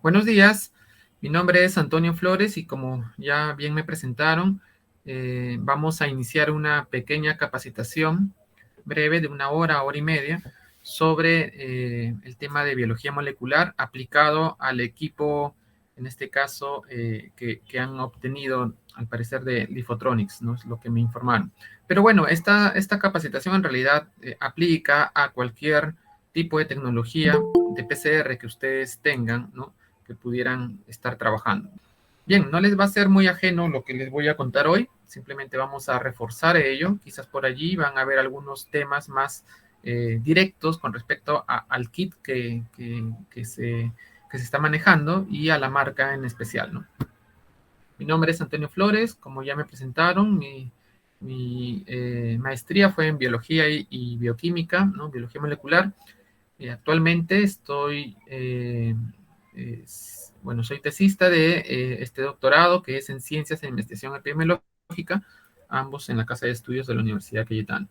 Buenos días, mi nombre es Antonio Flores y como ya bien me presentaron, vamos a iniciar una pequeña capacitación breve de una hora y media sobre el tema de biología molecular aplicado al equipo, en este caso, que han obtenido al parecer de Lifotronics, ¿no? Es lo que me informaron. Pero bueno, esta capacitación en realidad aplica a cualquier tipo de tecnología de PCR que ustedes tengan, ¿no? Que pudieran estar trabajando. Bien, no les va a ser muy ajeno lo que les voy a contar hoy, simplemente vamos a reforzar ello, quizás por allí van a ver algunos temas más directos con respecto al kit que se está manejando y a la marca en especial, ¿no? Mi nombre es Antonio Flores, como ya me presentaron, mi maestría fue en biología y bioquímica, ¿no? Biología molecular. Actualmente bueno, soy tesista de este doctorado que es en Ciencias e Investigación Epidemiológica, ambos en la Casa de Estudios de la Universidad Cayetano.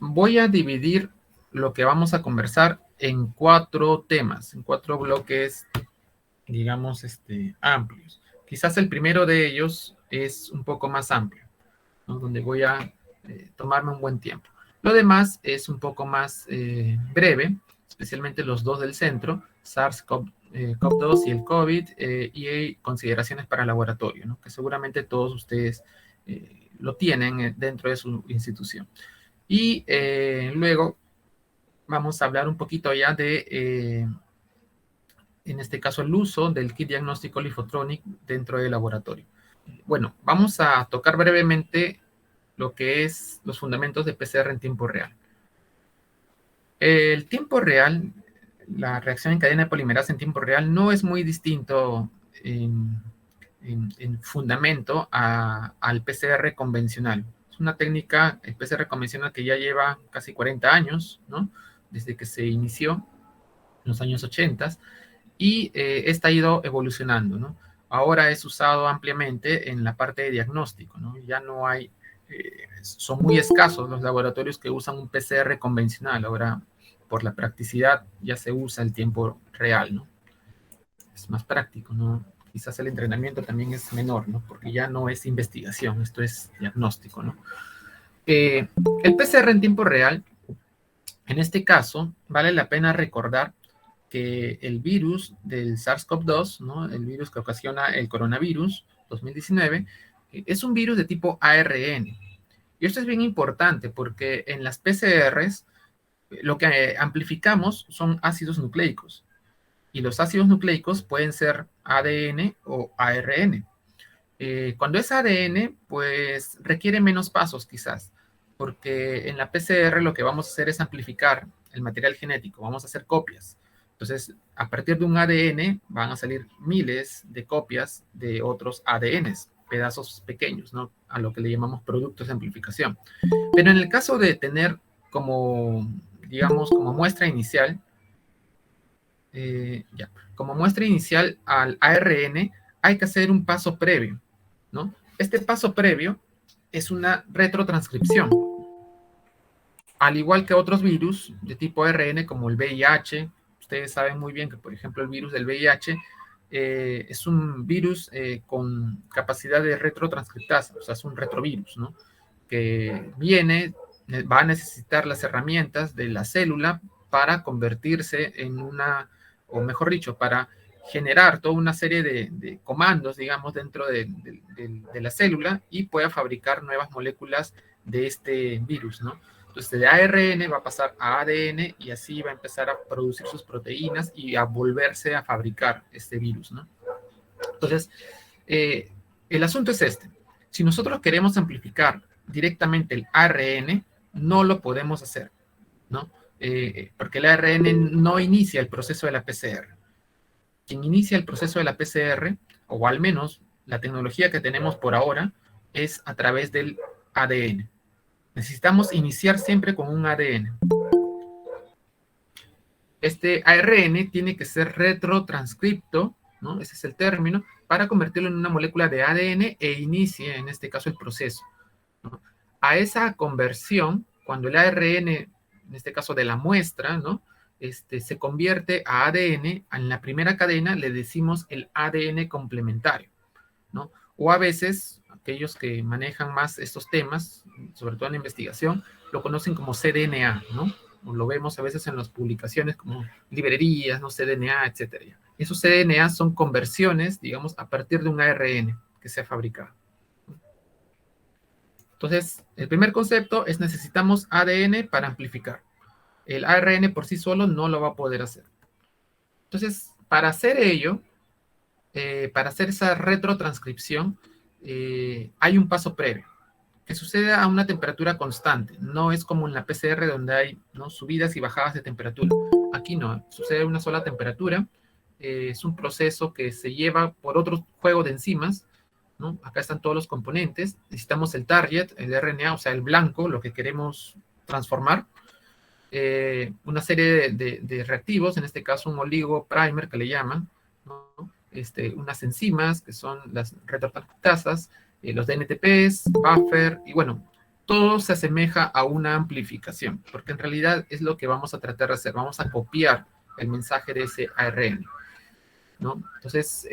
Voy a dividir lo que vamos a conversar en 4 temas, en 4 bloques, digamos, amplios. Quizás el primero de ellos es un poco más amplio, ¿no? Donde voy a tomarme un buen tiempo. Lo demás es un poco más breve, especialmente los dos del centro, SARS-CoV-2 y el COVID, y consideraciones para el laboratorio, ¿no? Que seguramente todos ustedes lo tienen dentro de su institución. Y luego vamos a hablar un poquito ya de, en este caso, el uso del kit diagnóstico Lifotronic dentro del laboratorio. Bueno, vamos a tocar brevemente lo que es los fundamentos de PCR en tiempo real. El tiempo real, la reacción en cadena de polimerasa en tiempo real, no es muy distinto en fundamento al PCR convencional. Es una técnica, el PCR convencional, que ya lleva casi 40 años, ¿no? Desde que se inició en los años 80, y esta ha ido evolucionando, ¿no? Ahora es usado ampliamente en la parte de diagnóstico, ¿no? Ya no hay, son muy escasos los laboratorios que usan un PCR convencional. Ahora, por la practicidad, ya se usa el tiempo real, ¿no? Es más práctico, ¿no? Quizás el entrenamiento también es menor, ¿no? Porque ya no es investigación, esto es diagnóstico, ¿no? El PCR en tiempo real, en este caso, vale la pena recordar que el virus del SARS-CoV-2, ¿no? El virus que ocasiona el coronavirus 2019, es un virus de tipo ARN. Y esto es bien importante porque en las PCRs lo que amplificamos son ácidos nucleicos. Y los ácidos nucleicos pueden ser ADN o ARN. Cuando es ADN, pues requiere menos pasos quizás, porque en la PCR lo que vamos a hacer es amplificar el material genético, vamos a hacer copias. Entonces, a partir de un ADN van a salir miles de copias de otros ADNs, pedazos pequeños, ¿no? A lo que le llamamos productos de amplificación. Pero en el caso de tener como, digamos, como muestra inicial, como muestra inicial al ARN, hay que hacer un paso previo, ¿no? Este paso previo es una retrotranscripción. Al igual que otros virus de tipo ARN, como el VIH, ustedes saben muy bien que, por ejemplo, el virus del VIH es un virus con capacidad de retrotranscriptasa, o sea, es un retrovirus, ¿no? Que va a necesitar las herramientas de la célula para convertirse en una, o mejor dicho, para generar toda una serie de comandos, digamos, dentro de la célula, y pueda fabricar nuevas moléculas de este virus, ¿no? Entonces, de ARN va a pasar a ADN y así va a empezar a producir sus proteínas y a volverse a fabricar este virus, ¿no? Entonces, el asunto es este. Si nosotros queremos amplificar directamente el ARN, no lo podemos hacer, ¿no? Porque el ARN no inicia el proceso de la PCR. Quien inicia el proceso de la PCR, o al menos la tecnología que tenemos por ahora, es a través del ADN. Necesitamos iniciar siempre con un ADN. Este ARN tiene que ser retrotranscripto, ¿no? Ese es el término, para convertirlo en una molécula de ADN e inicie, en este caso, el proceso, ¿no? A esa conversión, cuando el ARN, en este caso de la muestra, ¿no? se convierte a ADN. En la primera cadena le decimos el ADN complementario, ¿no? O a veces, aquellos que manejan más estos temas, sobre todo en la investigación, lo conocen como cDNA, ¿no? O lo vemos a veces en las publicaciones como librerías, ¿no? cDNA, etcétera. Esos cDNA son conversiones, digamos, a partir de un ARN que se ha fabricado. Entonces, el primer concepto es necesitamos ADN para amplificar. El ARN por sí solo no lo va a poder hacer. Entonces, para hacer ello, para hacer esa retrotranscripción, hay un paso previo, que sucede a una temperatura constante. No es como en la PCR donde hay, ¿no?, subidas y bajadas de temperatura. Aquí no, sucede a una sola temperatura. Es un proceso que se lleva por otro juego de enzimas, ¿no? Acá están todos los componentes. Necesitamos el target, el RNA, o sea, el blanco, lo que queremos transformar. Una serie de reactivos, en este caso un oligoprimer que le llaman, ¿no? Unas enzimas que son las retrotranscriptasas, los DNTPs, buffer, y bueno, todo se asemeja a una amplificación, porque en realidad es lo que vamos a tratar de hacer, vamos a copiar el mensaje de ese ARN, ¿no? Entonces,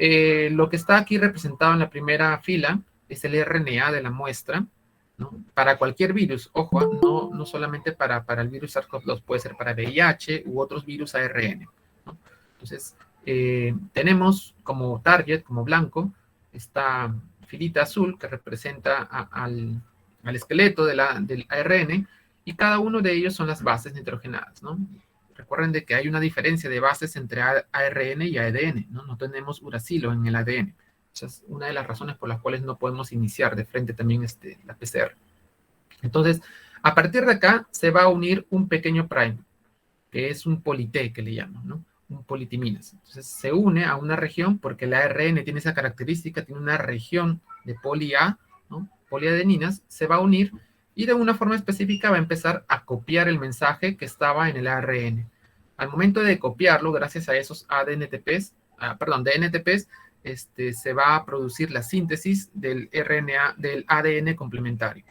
lo que está aquí representado en la primera fila es el RNA de la muestra, ¿no? Para cualquier virus, ojo, no solamente para el virus SARS-CoV-2, puede ser para VIH u otros virus ARN, ¿no? Entonces, tenemos como target, como blanco, esta filita azul que representa al esqueleto del ARN, y cada uno de ellos son las bases nitrogenadas, ¿no? Recuerden de que hay una diferencia de bases entre ARN y ADN, ¿no? No tenemos uracilo en el ADN. Esa es una de las razones por las cuales no podemos iniciar de frente también la PCR. Entonces, a partir de acá se va a unir un pequeño primer, que es un polité que le llaman, ¿no? Un politiminas. Entonces, se une a una región porque el ARN tiene esa característica, tiene una región de poli A, ¿no? Poliadeninas, se va a unir y de una forma específica va a empezar a copiar el mensaje que estaba en el ARN. Al momento de copiarlo, gracias a esos DNTPs, se va a producir la síntesis del RNA, del ADN complementario.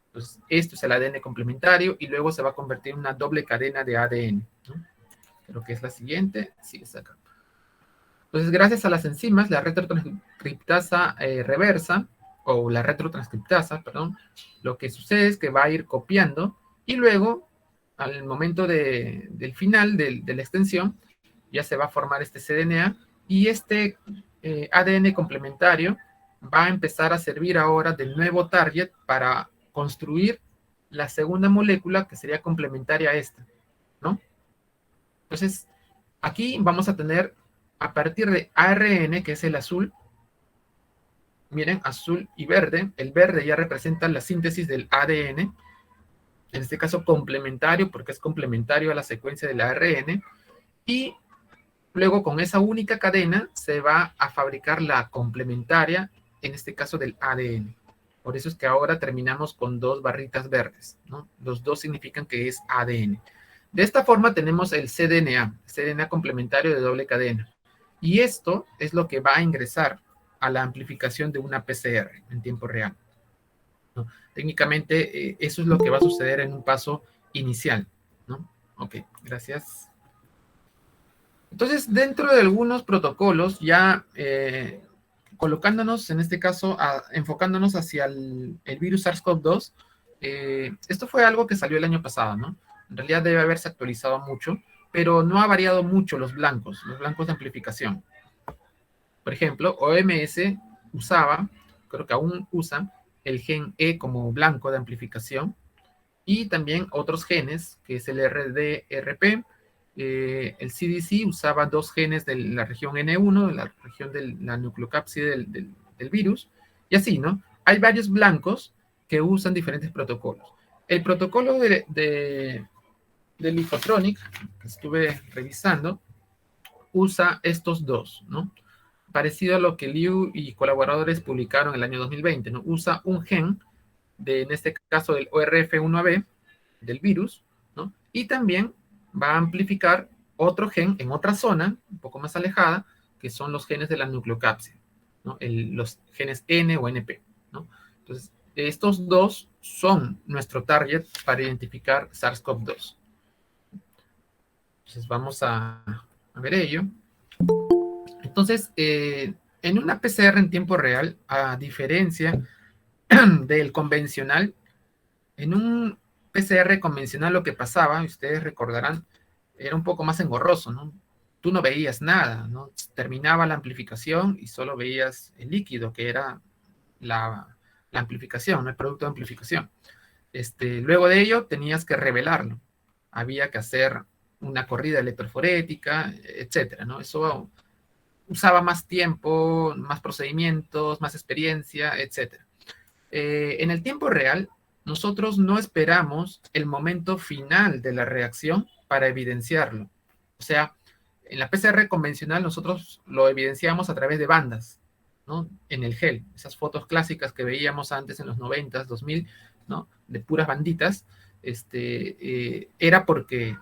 Entonces, esto es el ADN complementario y luego se va a convertir en una doble cadena de ADN, ¿no? Creo que es la siguiente. Sí, es acá. Entonces, gracias a las enzimas, la retrotranscriptasa reversa, o la retrotranscriptasa, perdón, lo que sucede es que va a ir copiando y luego, al momento del final de la extensión, ya se va a formar este cDNA y este ADN complementario va a empezar a servir ahora del nuevo target para construir la segunda molécula que sería complementaria a esta, ¿no? Entonces, aquí vamos a tener, a partir de ARN, que es el azul, miren, azul y verde, el verde ya representa la síntesis del ADN, en este caso complementario, porque es complementario a la secuencia del ARN, y luego con esa única cadena se va a fabricar la complementaria, en este caso del ADN. Por eso es que ahora terminamos con dos barritas verdes, ¿no? Los dos significan que es ADN. De esta forma tenemos el cDNA complementario de doble cadena. Y esto es lo que va a ingresar a la amplificación de una PCR en tiempo real, ¿no? Técnicamente, eso es lo que va a suceder en un paso inicial, ¿no? Ok, gracias. Entonces, dentro de algunos protocolos, ya colocándonos, en este caso, enfocándonos hacia el virus SARS-CoV-2, esto fue algo que salió el año pasado, ¿no? En realidad debe haberse actualizado mucho, pero no ha variado mucho los blancos de amplificación. Por ejemplo, OMS usaba, creo que aún usa, el gen E como blanco de amplificación, y también otros genes, que es el RDRP. El CDC usaba dos genes de la región N1, de la región de la nucleocápside del virus, y así, ¿no? Hay varios blancos que usan diferentes protocolos. El protocolo de Lifotronic, que estuve revisando, usa estos dos, ¿no? Parecido a lo que Liu y colaboradores publicaron en el año 2020, ¿no? Usa un gen, en este caso del ORF1b, del virus, ¿no? Y también va a amplificar otro gen en otra zona, un poco más alejada, que son los genes de la nucleocápside, ¿no? Los genes N o NP, ¿no? Entonces, estos dos son nuestro target para identificar SARS-CoV-2. Entonces vamos a ver ello. Entonces, en una PCR en tiempo real, a diferencia del convencional, en un PCR convencional lo que pasaba, ustedes recordarán, era un poco más engorroso, ¿no? Tú no veías nada, ¿no? Terminaba la amplificación y solo veías el líquido, que era la amplificación, ¿no? El producto de amplificación. Luego de ello tenías que revelarlo. Había que hacer una corrida electroforética, etcétera, ¿no? Eso usaba más tiempo, más procedimientos, más experiencia, etcétera. En el tiempo real, nosotros no esperamos el momento final de la reacción para evidenciarlo. O sea, en la PCR convencional nosotros lo evidenciamos a través de bandas, ¿no? En el gel, esas fotos clásicas que veíamos antes en los 90, 2000, ¿no? De puras banditas, era porque,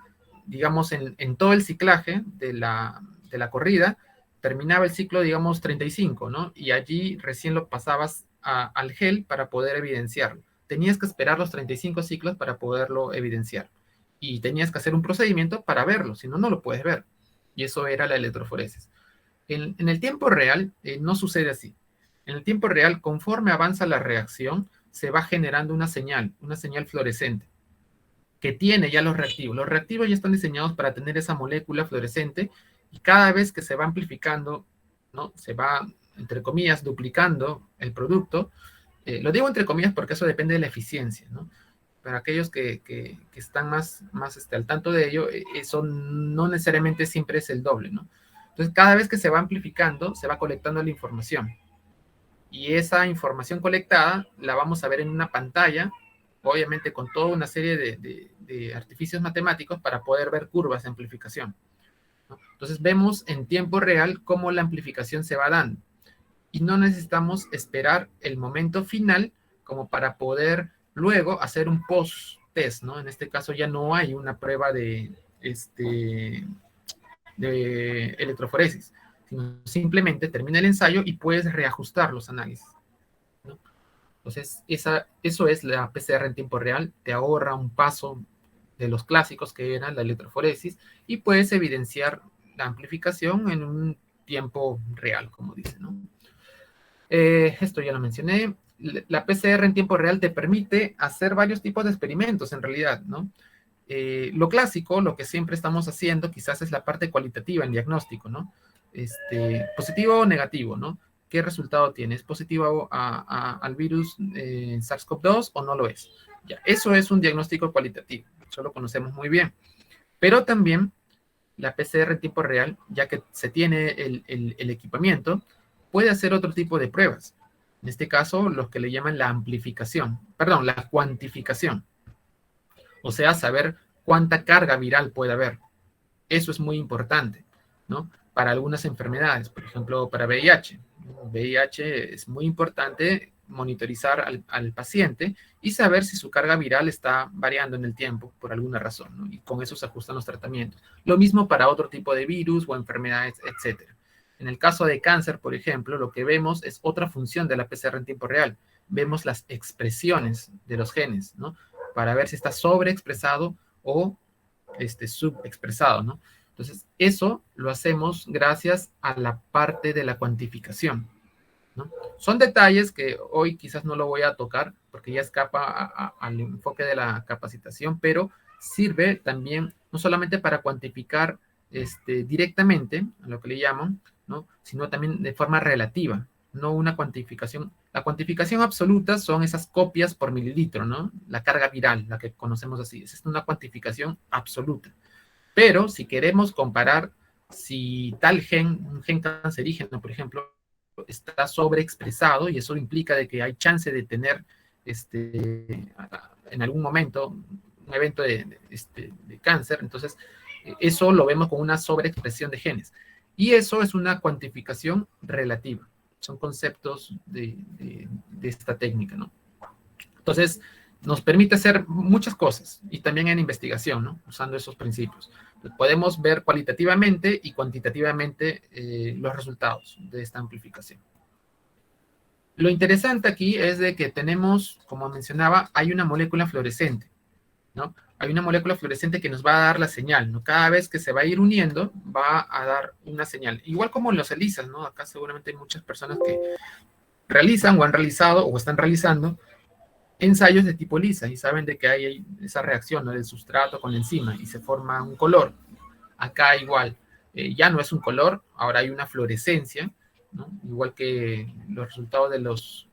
digamos, en todo el ciclaje de la corrida, terminaba el ciclo, digamos, 35, ¿no? Y allí recién lo pasabas al gel para poder evidenciarlo. Tenías que esperar los 35 ciclos para poderlo evidenciar. Y tenías que hacer un procedimiento para verlo, si no, no lo puedes ver. Y eso era la electroforesis. En el tiempo real no sucede así. En el tiempo real, conforme avanza la reacción, se va generando una señal fluorescente, que tiene ya los reactivos. Los reactivos ya están diseñados para tener esa molécula fluorescente y cada vez que se va amplificando, ¿no? Se va, entre comillas, duplicando el producto. Lo digo entre comillas porque eso depende de la eficiencia, ¿no? Para aquellos que están más al tanto de ello, eso no necesariamente siempre es el doble, ¿no? Entonces, cada vez que se va amplificando, se va colectando la información. Y esa información colectada la vamos a ver en una pantalla, obviamente con toda una serie de artificios matemáticos para poder ver curvas de amplificación, ¿no? Entonces vemos en tiempo real cómo la amplificación se va dando. Y no necesitamos esperar el momento final como para poder luego hacer un post-test, ¿no? En este caso ya no hay una prueba de electroforesis, sino simplemente termina el ensayo y puedes reajustar los análisis, ¿no? Entonces, eso es la PCR en tiempo real, te ahorra un paso de los clásicos que eran la electroforesis y puedes evidenciar la amplificación en un tiempo real, como dice, ¿no? Esto ya lo mencioné. La PCR en tiempo real te permite hacer varios tipos de experimentos en realidad, ¿no? Lo clásico, lo que siempre estamos haciendo, quizás es la parte cualitativa en diagnóstico, ¿no? Positivo o negativo, ¿no? ¿Qué resultado tiene? ¿Es positivo al virus SARS-CoV-2 o no lo es? Ya, eso es un diagnóstico cualitativo, eso lo conocemos muy bien. Pero también la PCR en tiempo real, ya que se tiene el equipamiento, puede hacer otro tipo de pruebas. En este caso, los que le llaman la amplificación, perdón, la cuantificación. O sea, saber cuánta carga viral puede haber. Eso es muy importante, ¿no? Para algunas enfermedades, por ejemplo, para VIH. VIH es muy importante monitorizar al paciente y saber si su carga viral está variando en el tiempo por alguna razón, ¿no? Y con eso se ajustan los tratamientos. Lo mismo para otro tipo de virus o enfermedades, etcétera. En el caso de cáncer, por ejemplo, lo que vemos es otra función de la PCR en tiempo real. Vemos las expresiones de los genes, ¿no? Para ver si está sobreexpresado o subexpresado, ¿no? Entonces, eso lo hacemos gracias a la parte de la cuantificación, ¿no? Son detalles que hoy quizás no lo voy a tocar porque ya escapa al enfoque de la capacitación, pero sirve también no solamente para cuantificar directamente, a lo que le llaman, ¿no? Sino también de forma relativa, no una cuantificación. La cuantificación absoluta son esas copias por mililitro, ¿no? La carga viral, la que conocemos así. Es una cuantificación absoluta. Pero si queremos comparar si tal gen, un gen cancerígeno, por ejemplo, está sobreexpresado y eso implica de que hay chance de tener en algún momento un evento de cáncer, entonces eso lo vemos con una sobreexpresión de genes. Y eso es una cuantificación relativa. Son conceptos de esta técnica, ¿no? Entonces, nos permite hacer muchas cosas y también en investigación, ¿no? Usando esos principios. Podemos ver cualitativamente y cuantitativamente los resultados de esta amplificación. Lo interesante aquí es de que tenemos, como mencionaba, hay una molécula fluorescente, ¿no? hay una molécula fluorescente que nos va a dar la señal, ¿no? Cada vez que se va a ir uniendo, va a dar una señal. Igual como en los ELISAs, ¿no? Acá seguramente hay muchas personas que realizan o han realizado o están realizando ensayos de tipo ELISA y saben de que hay esa reacción, ¿no? Del sustrato con la enzima y se forma un color. Acá igual, ya no es un color, ahora hay una fluorescencia, ¿no? Igual que los resultados de los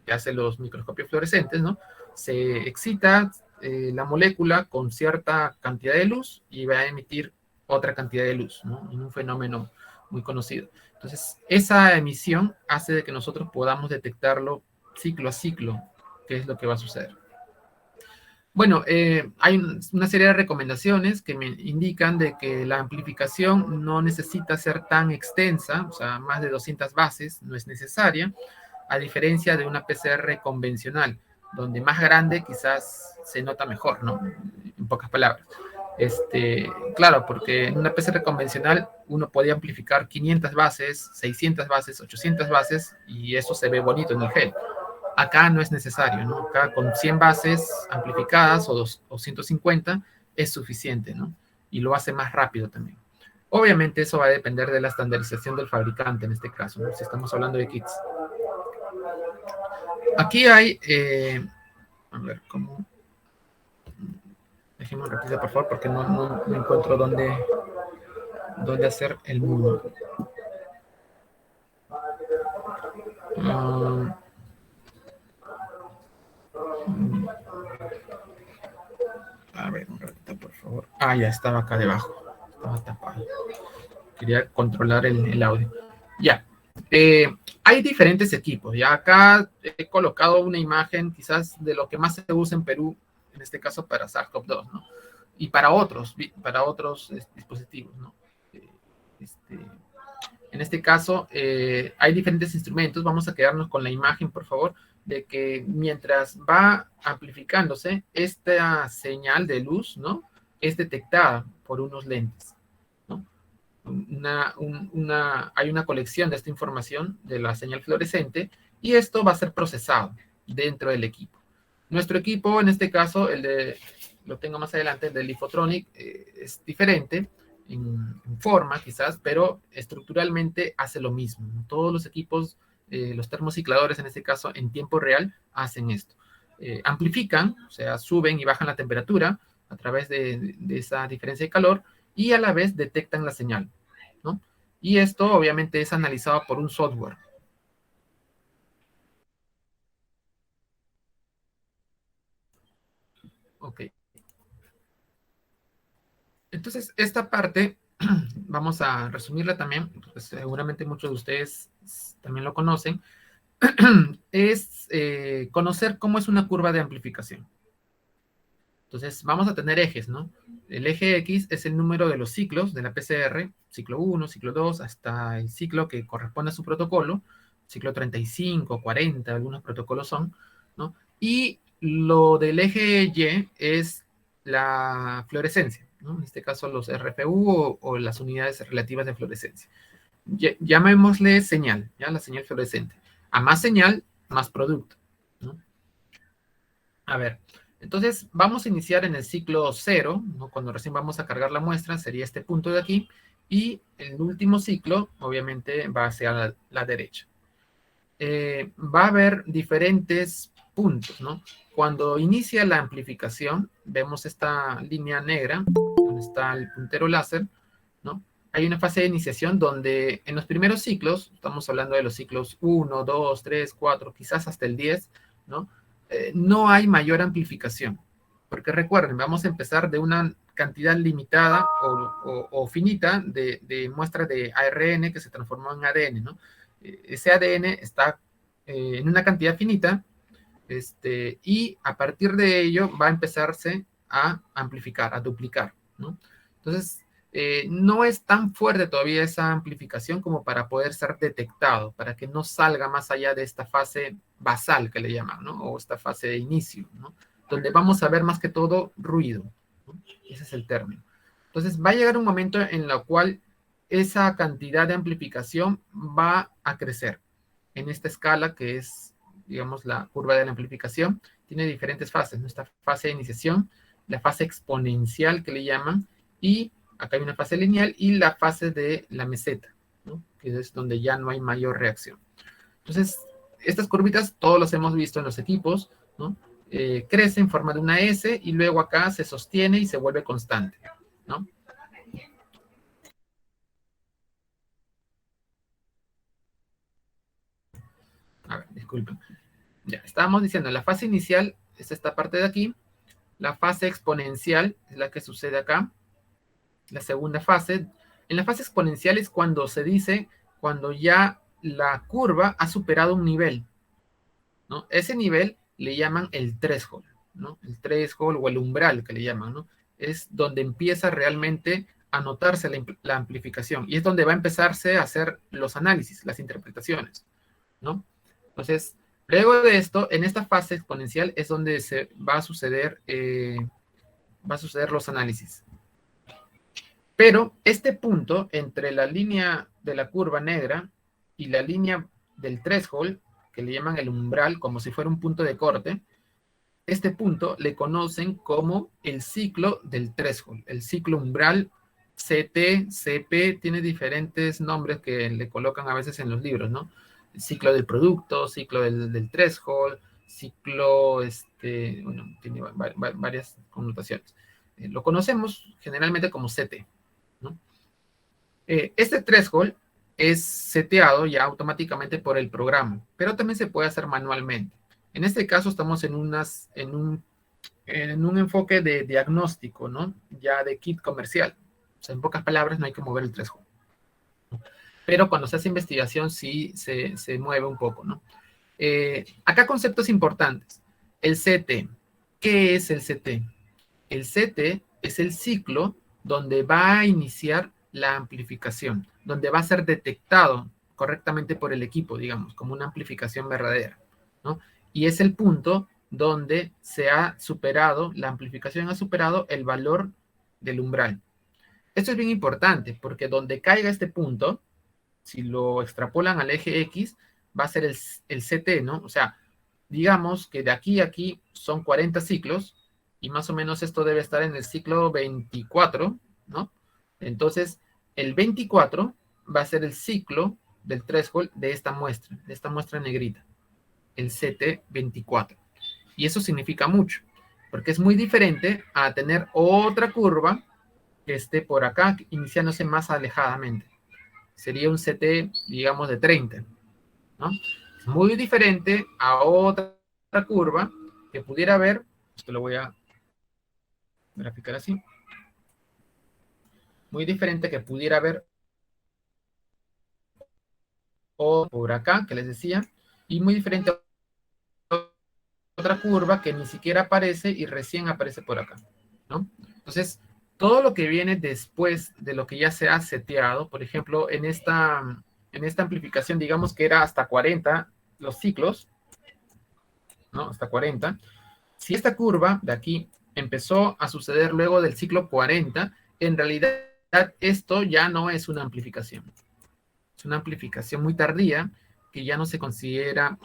que hacen los microscopios fluorescentes, ¿no? Se excita la molécula con cierta cantidad de luz y va a emitir otra cantidad de luz, ¿no? En un fenómeno muy conocido. Entonces, esa emisión hace de que nosotros podamos detectarlo ciclo a ciclo, qué es lo que va a suceder. Bueno, hay una serie de recomendaciones que me indican de que la amplificación no necesita ser tan extensa, o sea, más de 200 bases no es necesaria, a diferencia de una PCR convencional, donde más grande quizás se nota mejor, ¿no? En pocas palabras. Claro, porque en una PCR convencional uno podía amplificar 500 bases, 600 bases, 800 bases, y eso se ve bonito en el gel. Acá no es necesario, ¿no? Acá con 100 bases amplificadas o 150 es suficiente, ¿no? Y lo hace más rápido también. Obviamente eso va a depender de la estandarización del fabricante en este caso, ¿no? Si estamos hablando de kits. Aquí hay, a ver, ¿cómo? Déjenme un ratito, por favor, porque no encuentro dónde hacer el mundo. A ver, un ratito, por favor. Ah, ya estaba acá debajo. Estaba tapado. Quería controlar el audio. Ya. Hay diferentes equipos. Ya acá he colocado una imagen quizás de lo que más se usa en Perú, en este caso para SARS-CoV-2, ¿no? Y para otros dispositivos, ¿no? Este, en este caso, hay diferentes instrumentos. Vamos a quedarnos con la imagen, por favor, de que mientras va amplificándose, esta señal de luz, ¿no? Es detectada por unos lentes, ¿no? Hay una colección de esta información de la señal fluorescente y esto va a ser procesado dentro del equipo. Nuestro equipo, en este caso, lo tengo más adelante, el de Lithotronic, es diferente en forma quizás, pero estructuralmente hace lo mismo, ¿no? Todos los equipos, los termocicladores en este caso, en tiempo real, hacen esto. Amplifican, o sea, suben y bajan la temperatura a través de esa diferencia de calor y a la vez detectan la señal, ¿no? Y esto obviamente es analizado por un software. Ok. Entonces, esta parte vamos a resumirla también, pues seguramente muchos de ustedes también lo conocen, es conocer cómo es una curva de amplificación. Entonces, vamos a tener ejes, ¿no? El eje X es el número de los ciclos de la PCR, ciclo 1, ciclo 2, hasta el ciclo que corresponde a su protocolo, ciclo 35, 40, algunos protocolos son, ¿no? Y lo del eje Y es la fluorescencia, ¿no? En este caso los RFU o las unidades relativas de fluorescencia. Llamémosle señal, ¿ya? La señal fluorescente. A más señal, más producto, ¿no? A ver, entonces vamos a iniciar en el ciclo 0, ¿no? Cuando recién vamos a cargar la muestra, sería este punto de aquí, y el último ciclo, obviamente, va hacia la derecha. Va a haber diferentes puntos, ¿no? Cuando inicia la amplificación, vemos esta línea negra, donde está el puntero láser, ¿no? Hay una fase de iniciación donde en los primeros ciclos, estamos hablando de los ciclos 1, 2, 3, 4, quizás hasta el 10, ¿no? No hay mayor amplificación. Porque recuerden, vamos a empezar de una cantidad limitada o finita de muestras de ARN que se transformó en ADN, ¿no? Ese ADN está en una cantidad finita y a partir de ello va a empezarse a amplificar, a duplicar, ¿no? Entonces, no es tan fuerte todavía esa amplificación como para poder ser detectado, para que no salga más allá de esta fase basal que le llaman, ¿no? O esta fase de inicio, ¿no? Donde vamos a ver más que todo ruido, ¿no? Ese es el término. Entonces, va a llegar un momento en el cual esa cantidad de amplificación va a crecer en esta escala que es, digamos, la curva de la amplificación. Tiene diferentes fases, ¿no? Esta fase de iniciación la fase exponencial que le llaman, y acá hay una fase lineal y la fase de la meseta, ¿no? Que es donde ya no hay mayor reacción. Entonces, estas curvitas todos las hemos visto en los equipos, ¿no? Crece en forma de una S y luego acá se sostiene y se vuelve constante, ¿no? A ver, disculpen. Ya, estábamos diciendo, la fase inicial es esta parte de aquí, la fase exponencial es la que sucede acá, la segunda fase. En la fase exponencial es cuando se dice, cuando ya la curva ha superado un nivel, ¿no? Ese nivel le llaman el threshold, ¿no? El threshold o el umbral que le llaman, ¿no? Es donde empieza realmente a notarse la amplificación y es donde va a empezarse a hacer los análisis, las interpretaciones, ¿no? Entonces, luego de esto, en esta fase exponencial es donde se va a suceder los análisis. Pero este punto entre la línea de la curva negra y la línea del threshold, que le llaman el umbral, como si fuera un punto de corte, este punto le conocen como el ciclo del threshold, el ciclo umbral. CT, CP, tiene diferentes nombres que le colocan a veces en los libros, ¿no? El ciclo del producto, ciclo del threshold, ciclo, bueno, tiene varias connotaciones. Lo conocemos generalmente como CT, ¿no? Este threshold es seteado ya automáticamente por el programa, pero también se puede hacer manualmente. En este caso estamos en un enfoque de diagnóstico, ¿no? Ya de kit comercial. O sea, en pocas palabras, no hay que mover el threshold. Pero cuando se hace investigación sí se mueve un poco, ¿no? Acá conceptos importantes. El CT. ¿Qué es el CT? El CT es el ciclo donde va a iniciar la amplificación, donde va a ser detectado correctamente por el equipo, digamos, como una amplificación verdadera, ¿no? Y es el punto donde se ha superado, la amplificación ha superado el valor del umbral. Esto es bien importante porque donde caiga este punto, si lo extrapolan al eje X, va a ser el CT, ¿no? O sea, digamos que de aquí a aquí son 40 ciclos y más o menos esto debe estar en el ciclo 24, ¿no? Entonces, el 24 va a ser el ciclo del threshold de esta muestra negrita, el CT24. Y eso significa mucho, porque es muy diferente a tener otra curva que esté por acá, iniciándose más alejadamente. Sería un CT, digamos, de 30, ¿no? Es muy diferente a otra curva que pudiera haber, esto lo voy a graficar así, muy diferente que pudiera haber o por acá, que les decía, y muy diferente a otra curva que ni siquiera aparece y recién aparece por acá, ¿no? Entonces, todo lo que viene después de lo que ya se ha seteado, por ejemplo, en esta amplificación, digamos que era hasta 40 los ciclos, ¿no? Hasta 40. Si esta curva de aquí empezó a suceder luego del ciclo 40, en realidad esto ya no es una amplificación. Es una amplificación muy tardía que ya no se considera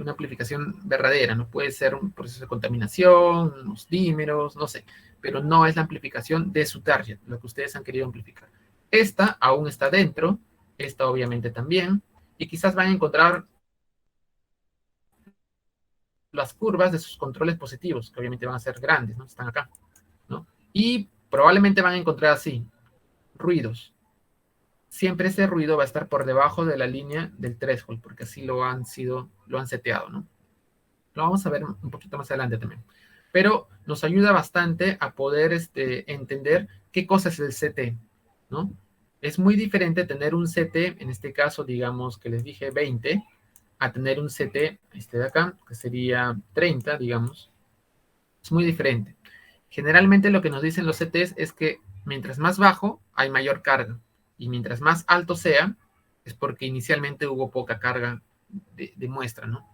una amplificación verdadera. No puede ser un proceso de contaminación, unos dímeros, no sé, pero no es la amplificación de su target, lo que ustedes han querido amplificar. Esta aún está dentro, esta obviamente también, y quizás van a encontrar las curvas de sus controles positivos, que obviamente van a ser grandes, ¿no? Están acá, ¿no? Y probablemente van a encontrar así, ruidos. Siempre ese ruido va a estar por debajo de la línea del threshold, porque así lo han seteado, ¿no? Lo vamos a ver un poquito más adelante también. Pero nos ayuda bastante a poder entender qué cosa es el CT, ¿no? Es muy diferente tener un CT, en este caso, digamos que les dije 20, a tener un CT, este de acá, que sería 30, digamos. Es muy diferente. Generalmente lo que nos dicen los CTs es que mientras más bajo hay mayor carga y mientras más alto sea es porque inicialmente hubo poca carga de muestra, ¿no?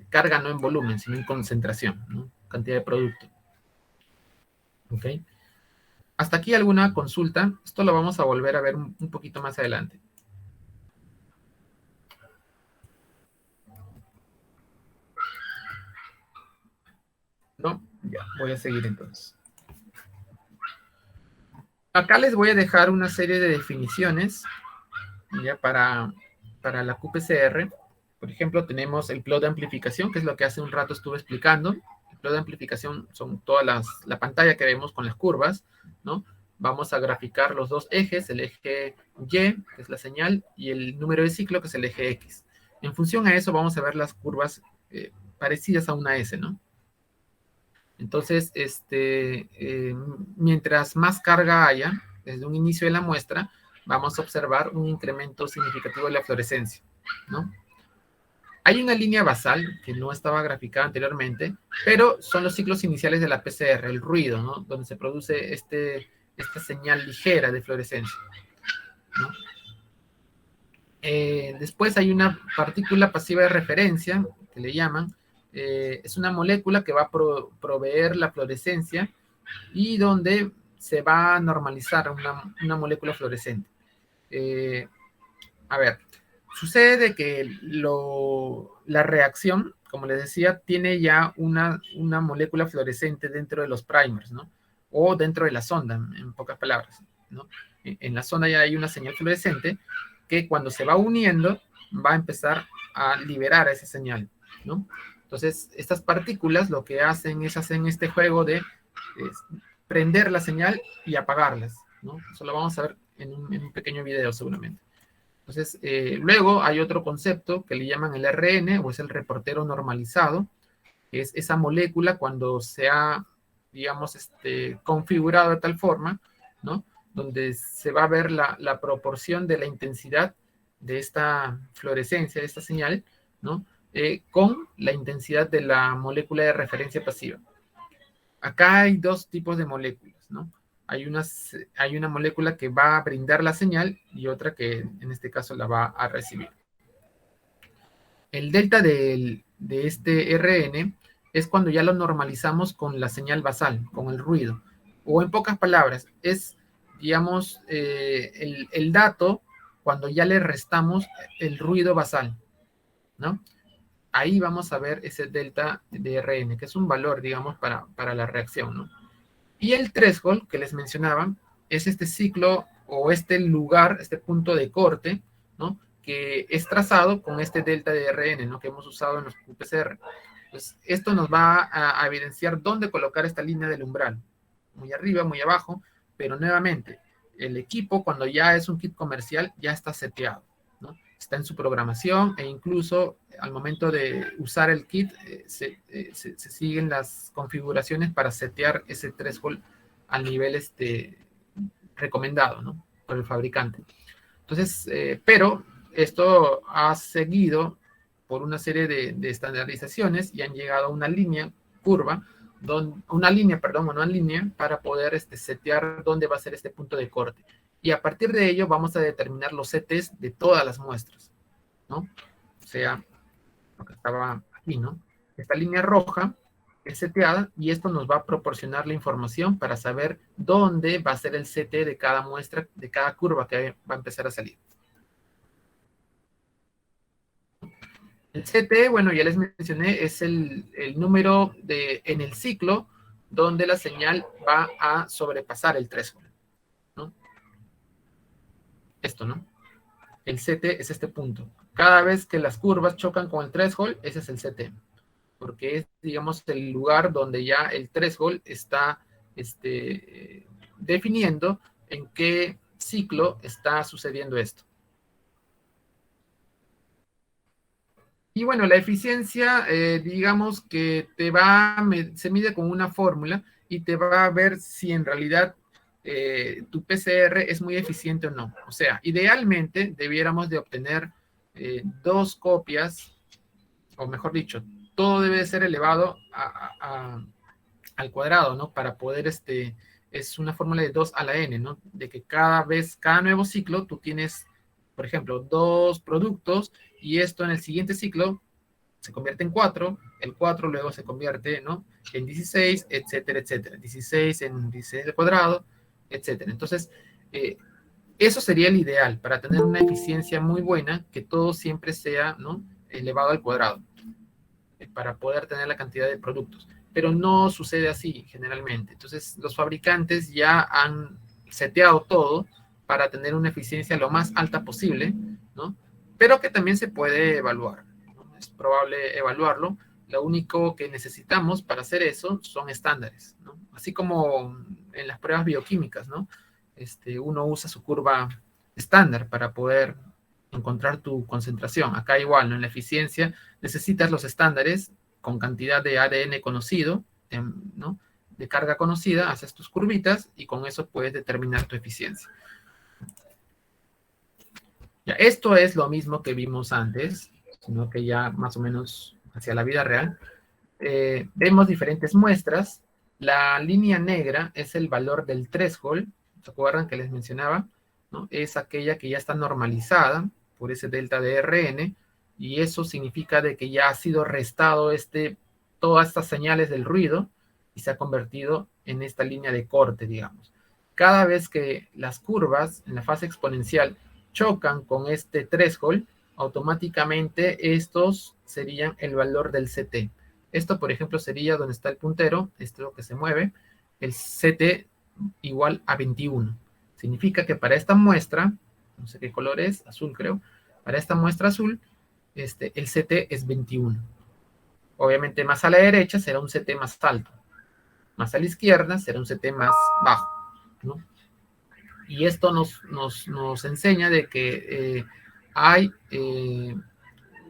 Carga no en volumen, sino en concentración, ¿no? Cantidad de producto. ¿Ok? Hasta aquí alguna consulta. Esto lo vamos a volver a ver un poquito más adelante. ¿No? Ya, voy a seguir entonces. Acá les voy a dejar una serie de definiciones ya para la QPCR. Por ejemplo, tenemos el plot de amplificación, que es lo que hace un rato estuve explicando. El plot de amplificación son toda la pantalla que vemos con las curvas, ¿no? Vamos a graficar los dos ejes, el eje Y, que es la señal, y el número de ciclo, que es el eje X. En función a eso vamos a ver las curvas parecidas a una S, ¿no? Entonces, mientras más carga haya, desde un inicio de la muestra, vamos a observar un incremento significativo de la fluorescencia, ¿no? Hay una línea basal que no estaba graficada anteriormente, pero son los ciclos iniciales de la PCR, el ruido, ¿no? Donde se produce esta señal ligera de fluorescencia, ¿no? Después hay una partícula pasiva de referencia, que le llaman, es una molécula que va a proveer la fluorescencia y donde se va a normalizar una molécula fluorescente. A ver, sucede de que la reacción, como les decía, tiene ya una molécula fluorescente dentro de los primers, ¿no? O dentro de la sonda, en pocas palabras, ¿no? En la sonda ya hay una señal fluorescente que cuando se va uniendo va a empezar a liberar esa señal, ¿no? Entonces, estas partículas lo que hacen es hacer este juego de prender la señal y apagarlas, ¿no? Eso lo vamos a ver en un pequeño video seguramente. Entonces, luego hay otro concepto que le llaman el RN, o es el reportero normalizado, que es esa molécula cuando se ha, digamos, configurado de tal forma, ¿no? Donde se va a ver la proporción de la intensidad de esta fluorescencia, de esta señal, ¿no? Con la intensidad de la molécula de referencia pasiva. Acá hay dos tipos de moléculas, ¿no? Hay una molécula que va a brindar la señal y otra que en este caso la va a recibir. El delta de este RN es cuando ya lo normalizamos con la señal basal, con el ruido. O en pocas palabras, es, digamos, el dato cuando ya le restamos el ruido basal, ¿no? Ahí vamos a ver ese delta de RN, que es un valor, digamos, para la reacción, ¿no? Y el threshold que les mencionaba es este ciclo o este lugar, este punto de corte, ¿no? Que es trazado con este delta de RN, ¿no? Que hemos usado en los QPCR. Pues esto nos va a evidenciar dónde colocar esta línea del umbral. Muy arriba, muy abajo, pero nuevamente, el equipo cuando ya es un kit comercial ya está seteado, ¿no? Está en su programación e incluso al momento de usar el kit se siguen las configuraciones para setear ese threshold al nivel recomendado, ¿no? Por el fabricante. Entonces, pero esto ha seguido por una serie de estandarizaciones y han llegado a una línea curva, una línea para poder setear dónde va a ser este punto de corte. Y a partir de ello vamos a determinar los CTs de todas las muestras, ¿no? O sea, lo que estaba aquí, ¿no? Esta línea roja es seteada y esto nos va a proporcionar la información para saber dónde va a ser el CT de cada muestra, de cada curva que va a empezar a salir. El CT, bueno, ya les mencioné, es el número en el ciclo donde la señal va a sobrepasar el threshold, ¿no? Esto, ¿no? El CT es este punto. Cada vez que las curvas chocan con el threshold, ese es el CT. Porque es, digamos, el lugar donde ya el threshold está definiendo en qué ciclo está sucediendo esto. Y bueno, la eficiencia, digamos que se mide con una fórmula y te va a ver si en realidad tu PCR es muy eficiente o no. O sea, idealmente debiéramos de obtener 2 copias, o mejor dicho, todo debe ser elevado al cuadrado, ¿no? Para poder, es una fórmula de 2 a la n, ¿no? De que cada nuevo ciclo, tú tienes, por ejemplo, 2 productos y esto en el siguiente ciclo se convierte en 4, el 4 luego se convierte, ¿no? En 16, etcétera, etcétera. 16 en 16 al cuadrado, etcétera. Entonces, eso sería el ideal para tener una eficiencia muy buena, que todo siempre sea, ¿no? Elevado al cuadrado, para poder tener la cantidad de productos. pero no sucede así generalmente. Entonces, los fabricantes ya han seteado todo para tener una eficiencia lo más alta posible, ¿no? Pero que también se puede evaluar, ¿no? Es probable evaluarlo. Lo único que necesitamos para hacer eso son estándares, ¿no? Así como en las pruebas bioquímicas, ¿no? Uno usa su curva estándar para poder encontrar tu concentración. Acá igual, ¿no? En la eficiencia necesitas los estándares con cantidad de ADN conocido, ¿no? De carga conocida, haces tus curvitas y con eso puedes determinar tu eficiencia. Ya, esto es lo mismo que vimos antes, sino que ya más o menos hacia la vida real. Vemos diferentes muestras. La línea negra es el valor del threshold, ¿se acuerdan que les mencionaba? ¿No? Es aquella que ya está normalizada por ese delta de Rn, y eso significa de que ya ha sido restado todas estas señales del ruido y se ha convertido en esta línea de corte, digamos. Cada vez que las curvas en la fase exponencial chocan con este threshold, automáticamente estos serían el valor del CT. Esto, por ejemplo, sería donde está el puntero, esto es lo que se mueve, el CT igual a 21. Significa que para esta muestra, no sé qué color es, azul creo, para esta muestra azul, el CT es 21. Obviamente más a la derecha será un CT más alto, más a la izquierda será un CT más bajo, ¿no? Y esto nos enseña de que hay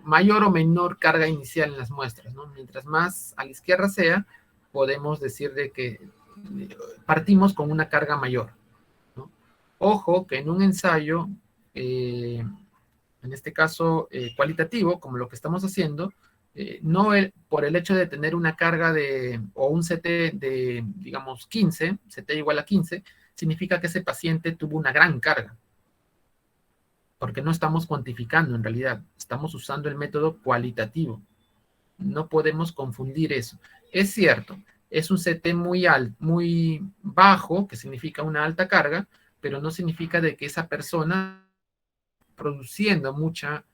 mayor o menor carga inicial en las muestras, ¿no? Mientras más a la izquierda sea, podemos decir de que partimos con una carga mayor, ¿no? Ojo que en un ensayo, en este caso cualitativo, como lo que estamos haciendo, no por el hecho de tener una carga o un CT de, digamos, 15, CT igual a 15, significa que ese paciente tuvo una gran carga, porque no estamos cuantificando en realidad, estamos usando el método cualitativo. No podemos confundir eso. Es cierto, es un CT muy bajo, que significa una alta carga, pero no significa de que esa persona produciendo mucha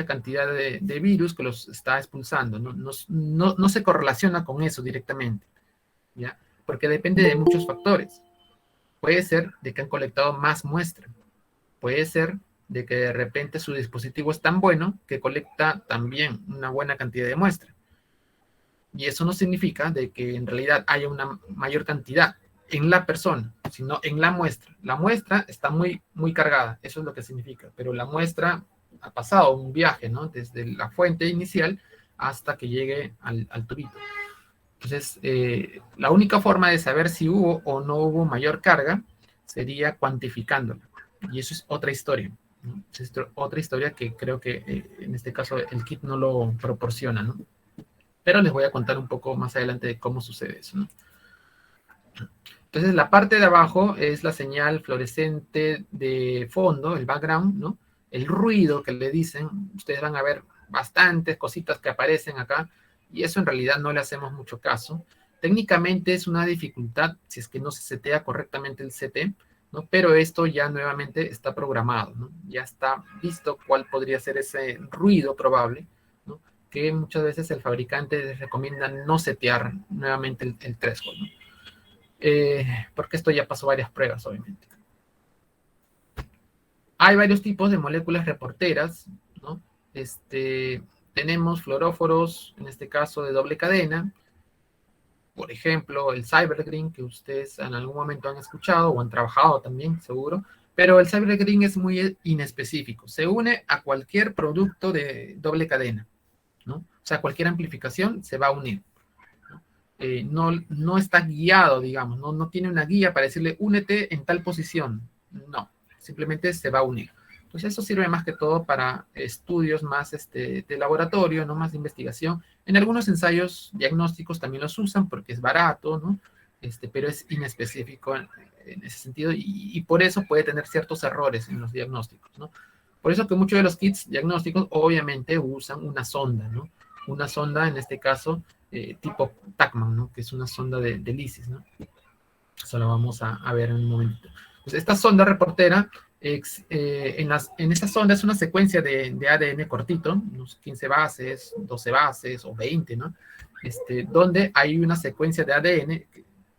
cantidad de virus que los está expulsando. No se correlaciona con eso directamente, ¿ya? Porque depende de muchos factores. Puede ser de que han colectado más muestra. Puede ser de que de repente su dispositivo es tan bueno que colecta también una buena cantidad de muestra. Y eso no significa de que en realidad haya una mayor cantidad en la persona, sino en la muestra. La muestra está muy cargada, eso es lo que significa, pero la muestra ha pasado un viaje, ¿no? Desde la fuente inicial hasta que llegue al tubito. Entonces, la única forma de saber si hubo o no hubo mayor carga sería cuantificándola. Y eso es otra historia, ¿no? Es otra historia que creo que en este caso el kit no lo proporciona, ¿no? Pero les voy a contar un poco más adelante de cómo sucede eso, ¿no? Entonces, la parte de abajo es la señal fluorescente de fondo, el background, ¿no? El ruido que le dicen, ustedes van a ver bastantes cositas que aparecen acá, y eso en realidad no le hacemos mucho caso. Técnicamente es una dificultad si es que no se setea correctamente el CT, ¿no? Pero esto ya nuevamente está programado, ¿no? Ya está visto cuál podría ser ese ruido probable, ¿no? Que muchas veces el fabricante les recomienda no setear nuevamente el threshold, ¿no? Porque esto ya pasó varias pruebas, obviamente. Hay varios tipos de moléculas reporteras, ¿no? Tenemos fluoróforos, en este caso de doble cadena, por ejemplo, el Cybergreen, que ustedes en algún momento han escuchado o han trabajado también, seguro, pero el Cybergreen es muy inespecífico, se une a cualquier producto de doble cadena, ¿no? O sea, cualquier amplificación se va a unir. No está guiado, digamos, no tiene una guía para decirle únete en tal posición. No, simplemente se va a unir. Pues eso sirve más que todo para estudios más de laboratorio, no más de investigación. En algunos ensayos diagnósticos también los usan porque es barato, ¿no? Pero es inespecífico en ese sentido y por eso puede tener ciertos errores en los diagnósticos, ¿no? Por eso que muchos de los kits diagnósticos obviamente usan una sonda, ¿no? Una sonda, en este caso, tipo TACMAN, ¿no? Que es una sonda de lisis, ¿no? Eso lo vamos a ver en un momento. Pues esta sonda reportera En esta sonda es una secuencia de ADN cortito, unos 15 bases, 12 bases o 20, ¿no? Donde hay una secuencia de ADN,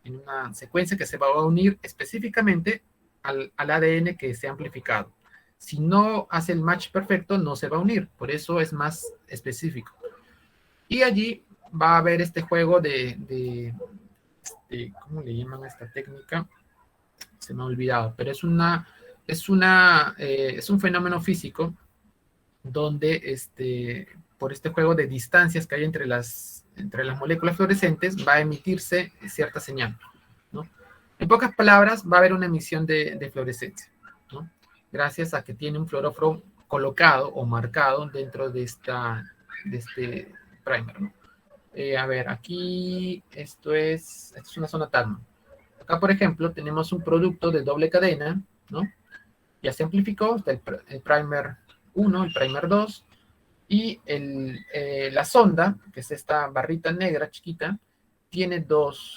en una secuencia que se va a unir específicamente al ADN que se ha amplificado. Si no hace el match perfecto, no se va a unir, por eso es más específico. Y allí va a haber este juego ¿cómo le llaman a esta técnica? Se me ha olvidado, pero es un fenómeno físico donde por este juego de distancias que hay entre las moléculas fluorescentes va a emitirse cierta señal, ¿no? En pocas palabras, va a haber una emisión de fluorescencia, ¿no? Gracias a que tiene un fluoróforo colocado o marcado dentro de este primer, ¿no? A ver, aquí esto es una zona Tadman. Acá, por ejemplo, tenemos un producto de doble cadena, ¿no? Ya se amplificó, está el primer 1, el primer 2, y la sonda, que es esta barrita negra chiquita, tiene dos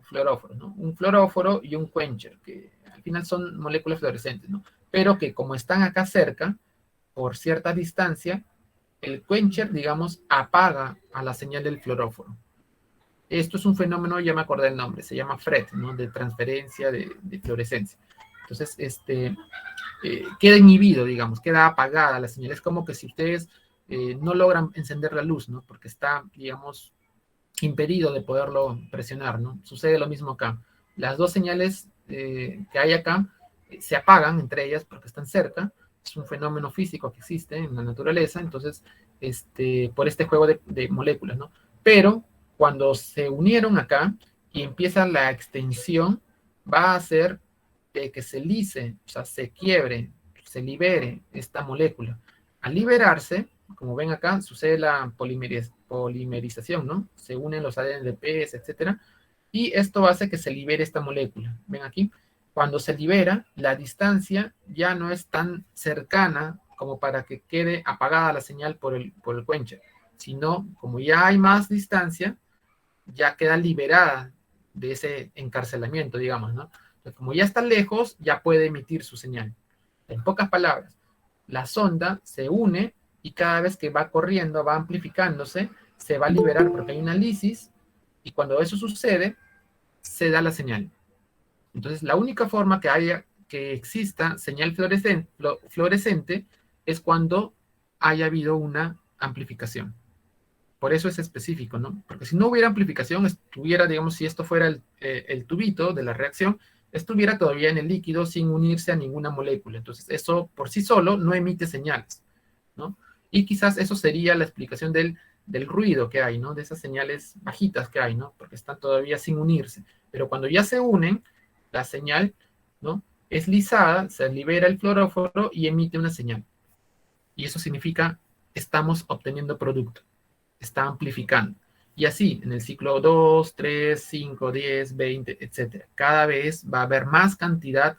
fluoróforos, ¿no? Un fluoróforo y un quencher, que al final son moléculas fluorescentes, ¿no? Pero que como están acá cerca, por cierta distancia, el quencher, digamos, apaga a la señal del fluoróforo. Esto es un fenómeno, ya me acordé el nombre, se llama FRET, ¿no? De transferencia de fluorescencia. Entonces, queda inhibido, digamos, queda apagada la señal. Es como que si ustedes no logran encender la luz, ¿no? Porque está, digamos, impedido de poderlo presionar, ¿no? Sucede lo mismo acá. Las dos señales que hay acá se apagan entre ellas porque están cerca. Es un fenómeno físico que existe en la naturaleza, entonces, por este juego de moléculas, ¿no? Pero cuando se unieron acá y empieza la extensión, va a hacer que se lise, o sea, se quiebre, se libere esta molécula. Al liberarse, como ven acá, sucede la polimerización, ¿no? Se unen los ADN de PS, etcétera, y esto hace que se libere esta molécula. ¿Ven aquí? Cuando se libera, la distancia ya no es tan cercana como para que quede apagada la señal por el quencher, sino como ya hay más distancia, ya queda liberada de ese encarcelamiento, digamos, ¿no? Entonces, como ya está lejos, ya puede emitir su señal. En pocas palabras, la sonda se une y cada vez que va corriendo, va amplificándose, se va a liberar porque hay una lisis y cuando eso sucede, se da la señal. Entonces, la única forma que exista señal fluorescente es cuando haya habido una amplificación. Por eso es específico, ¿no? Porque si no hubiera amplificación, estuviera, digamos, si esto fuera el tubito de la reacción, estuviera todavía en el líquido sin unirse a ninguna molécula. Entonces, eso por sí solo no emite señales, ¿no? Y quizás eso sería la explicación del ruido que hay, ¿no? De esas señales bajitas que hay, ¿no? Porque están todavía sin unirse. Pero cuando ya se unen, la señal, ¿no? Es lisada, se libera el fluoróforo y emite una señal. Y eso significa estamos obteniendo producto, está amplificando. Y así, en el ciclo 2, 3, 5, 10, 20, etcétera. Cada vez va a haber más cantidad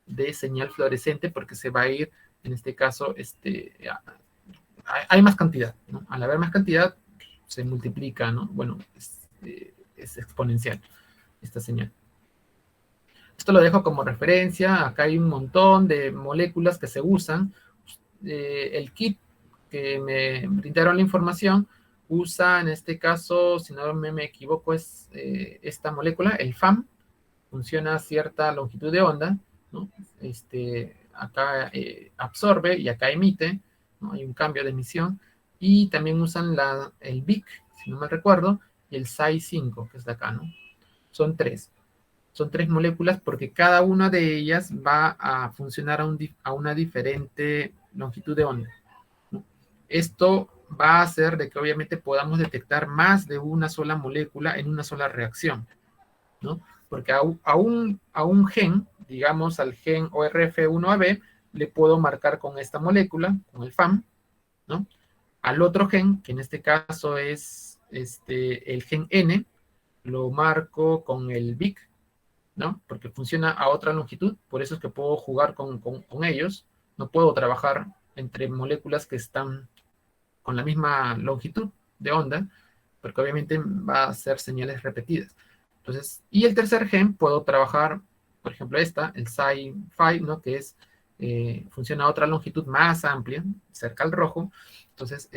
de señal fluorescente porque se va a ir, en este caso, hay más cantidad, ¿no? Al haber más cantidad, se multiplica, ¿no? Bueno, es exponencial esta señal. Esto lo dejo como referencia. Acá hay un montón de moléculas que se usan. El kit que me brindaron la información usa, en este caso, si no me equivoco, es esta molécula, el FAM, funciona a cierta longitud de onda, ¿no? Acá absorbe y acá emite, ¿no? Hay un cambio de emisión, y también usan el BIC, si no me recuerdo, y el Psi5, que es de acá, ¿no? Son tres. Son tres moléculas porque cada una de ellas va a funcionar a una diferente longitud de onda, ¿no? Esto va a hacer de que obviamente podamos detectar más de una sola molécula en una sola reacción, ¿no? Porque a un gen, digamos al gen ORF1AB, le puedo marcar con esta molécula, con el FAM, ¿no? Al otro gen, que en este caso es el gen N, lo marco con el BIC, ¿no? Porque funciona a otra longitud, por eso es que puedo jugar con ellos, no puedo trabajar entre moléculas que están con la misma longitud de onda, porque obviamente va a ser señales repetidas. Entonces, y el tercer gen puedo trabajar, por ejemplo, el Psi5, ¿no? Que es funciona a otra longitud más amplia, cerca al rojo. Entonces,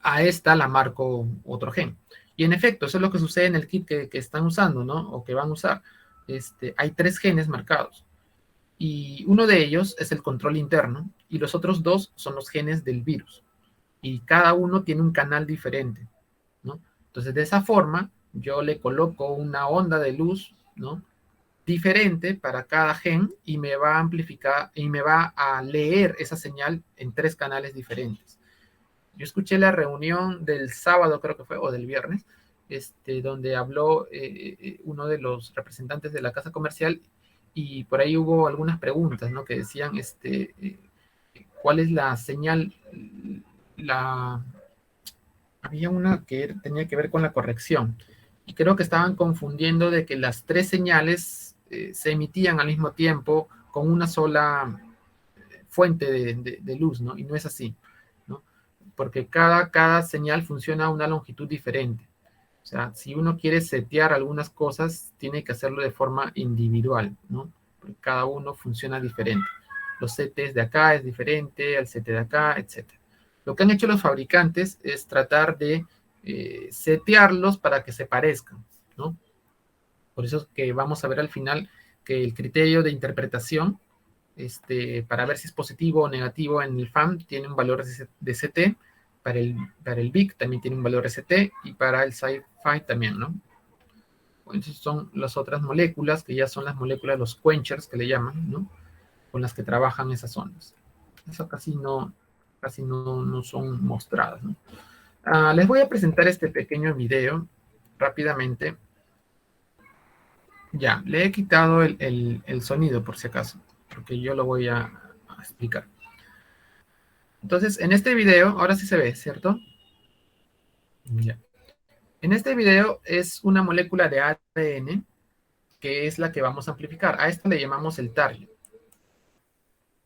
a esta la marco otro gen. Y en efecto, eso es lo que sucede en el kit que están usando, ¿no? O que van a usar. Hay 3 genes marcados. Y uno de ellos es el control interno y los otros 2 son los genes del virus. Y cada uno tiene un canal diferente, ¿no? Entonces, de esa forma, yo le coloco una onda de luz, ¿no? Diferente para cada gen y me va a amplificar y me va a leer esa señal en 3 canales diferentes. Yo escuché la reunión del sábado, creo que fue, o del viernes, donde habló uno de los representantes de la casa comercial y por ahí hubo algunas preguntas, ¿no? Que decían, ¿cuál es la señal? La... Había una que tenía que ver con la corrección y creo que estaban confundiendo de que las 3 señales se emitían al mismo tiempo con una sola fuente de luz, ¿no? Y no es así, ¿no? Porque cada señal funciona a una longitud diferente. O sea, si uno quiere setear algunas cosas, tiene que hacerlo de forma individual, ¿no? Porque cada uno funciona diferente. Los CTs de acá es diferente al CT de acá, etc. Lo que han hecho los fabricantes es tratar de setearlos para que se parezcan, ¿no? Por eso es que vamos a ver al final que el criterio de interpretación para ver si es positivo o negativo en el FAM, tiene un valor de CT, para el BIC también tiene un valor de CT, y para el Sci-Fi también, ¿no? Entonces son las otras moléculas, que ya son las moléculas, los quenchers, que le llaman, ¿no? Con las que trabajan esas ondas. Eso casi no son mostradas, ¿no? Les voy a presentar este pequeño video rápidamente. Ya, le he quitado el sonido por si acaso, porque yo lo voy a explicar. Entonces, en este video, ahora sí se ve, ¿cierto? Ya. En este video es una molécula de ADN que es la que vamos a amplificar. A esto le llamamos el target.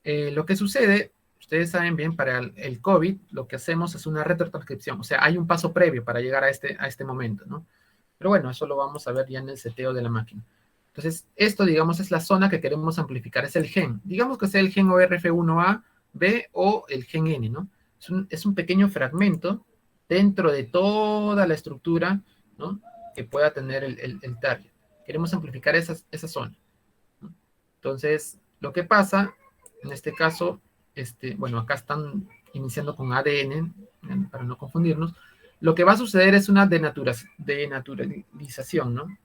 Lo que sucede, ustedes saben bien, para el COVID, lo que hacemos es una retrotranscripción. O sea, hay un paso previo para llegar a este momento, ¿no? Pero bueno, eso lo vamos a ver ya en el seteo de la máquina. Entonces, esto, digamos, es la zona que queremos amplificar, es el gen. Digamos que sea el gen ORF1A, B o el gen N, ¿no? Es un pequeño fragmento dentro de toda la estructura, ¿no? Que pueda tener el target. Queremos amplificar esa zona, ¿no? Entonces, lo que pasa, en este caso, bueno, acá están iniciando con ADN, para no confundirnos. Lo que va a suceder es una denaturalización, ¿no?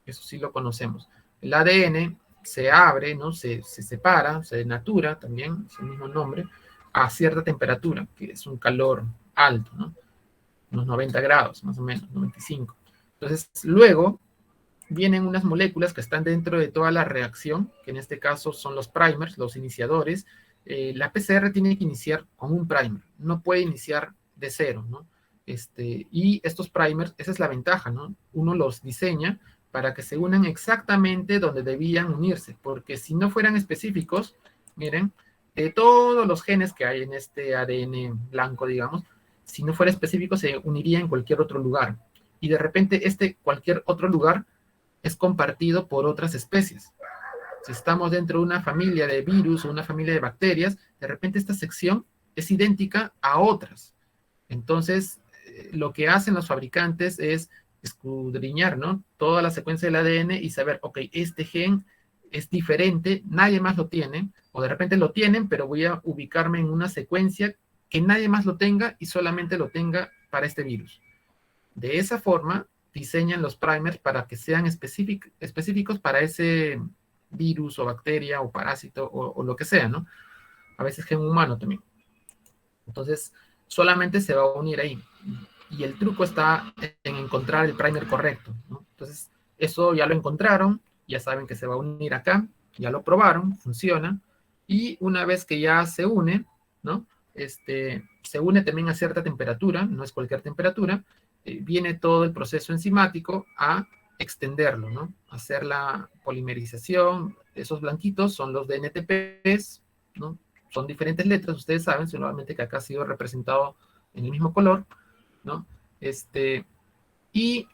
Eso sí lo conocemos. El ADN se abre, ¿no? Se separa, se denatura también, es el mismo nombre, a cierta temperatura, que es un calor alto, ¿no? Unos 90 grados, más o menos, 95. Entonces, luego vienen unas moléculas que están dentro de toda la reacción, que en este caso son los primers, los iniciadores. La PCR tiene que iniciar con un primer, no puede iniciar de cero, ¿no? Y estos primers, esa es la ventaja, ¿no? Uno los diseña para que se unan exactamente donde debían unirse, porque si no fueran específicos, miren, todos los genes que hay en este ADN blanco, digamos, si no fuera específico, se uniría en cualquier otro lugar. Y de repente, cualquier otro lugar es compartido por otras especies. Si estamos dentro de una familia de virus o una familia de bacterias, de repente esta sección es idéntica a otras. Entonces, lo que hacen los fabricantes es escudriñar, ¿no? Toda la secuencia del ADN y saber, ok, este gen es diferente, nadie más lo tiene, o de repente lo tienen, pero voy a ubicarme en una secuencia que nadie más lo tenga y solamente lo tenga para este virus. De esa forma, diseñan los primers para que sean específicos para ese virus o bacteria o parásito o lo que sea, ¿no? A veces gen humano también. Entonces, solamente se va a unir ahí. Y el truco está en encontrar el primer correcto, ¿no? Entonces, eso ya lo encontraron, ya saben que se va a unir acá, ya lo probaron, funciona. Y una vez que ya se une, ¿no? Se une también a cierta temperatura, no es cualquier temperatura, viene todo el proceso enzimático a extenderlo, ¿no? Hacer la polimerización. Esos blanquitos son los DNTPs, ¿no? Son diferentes letras, ustedes saben, solamente que acá ha sido representado en el mismo color, ¿no? Y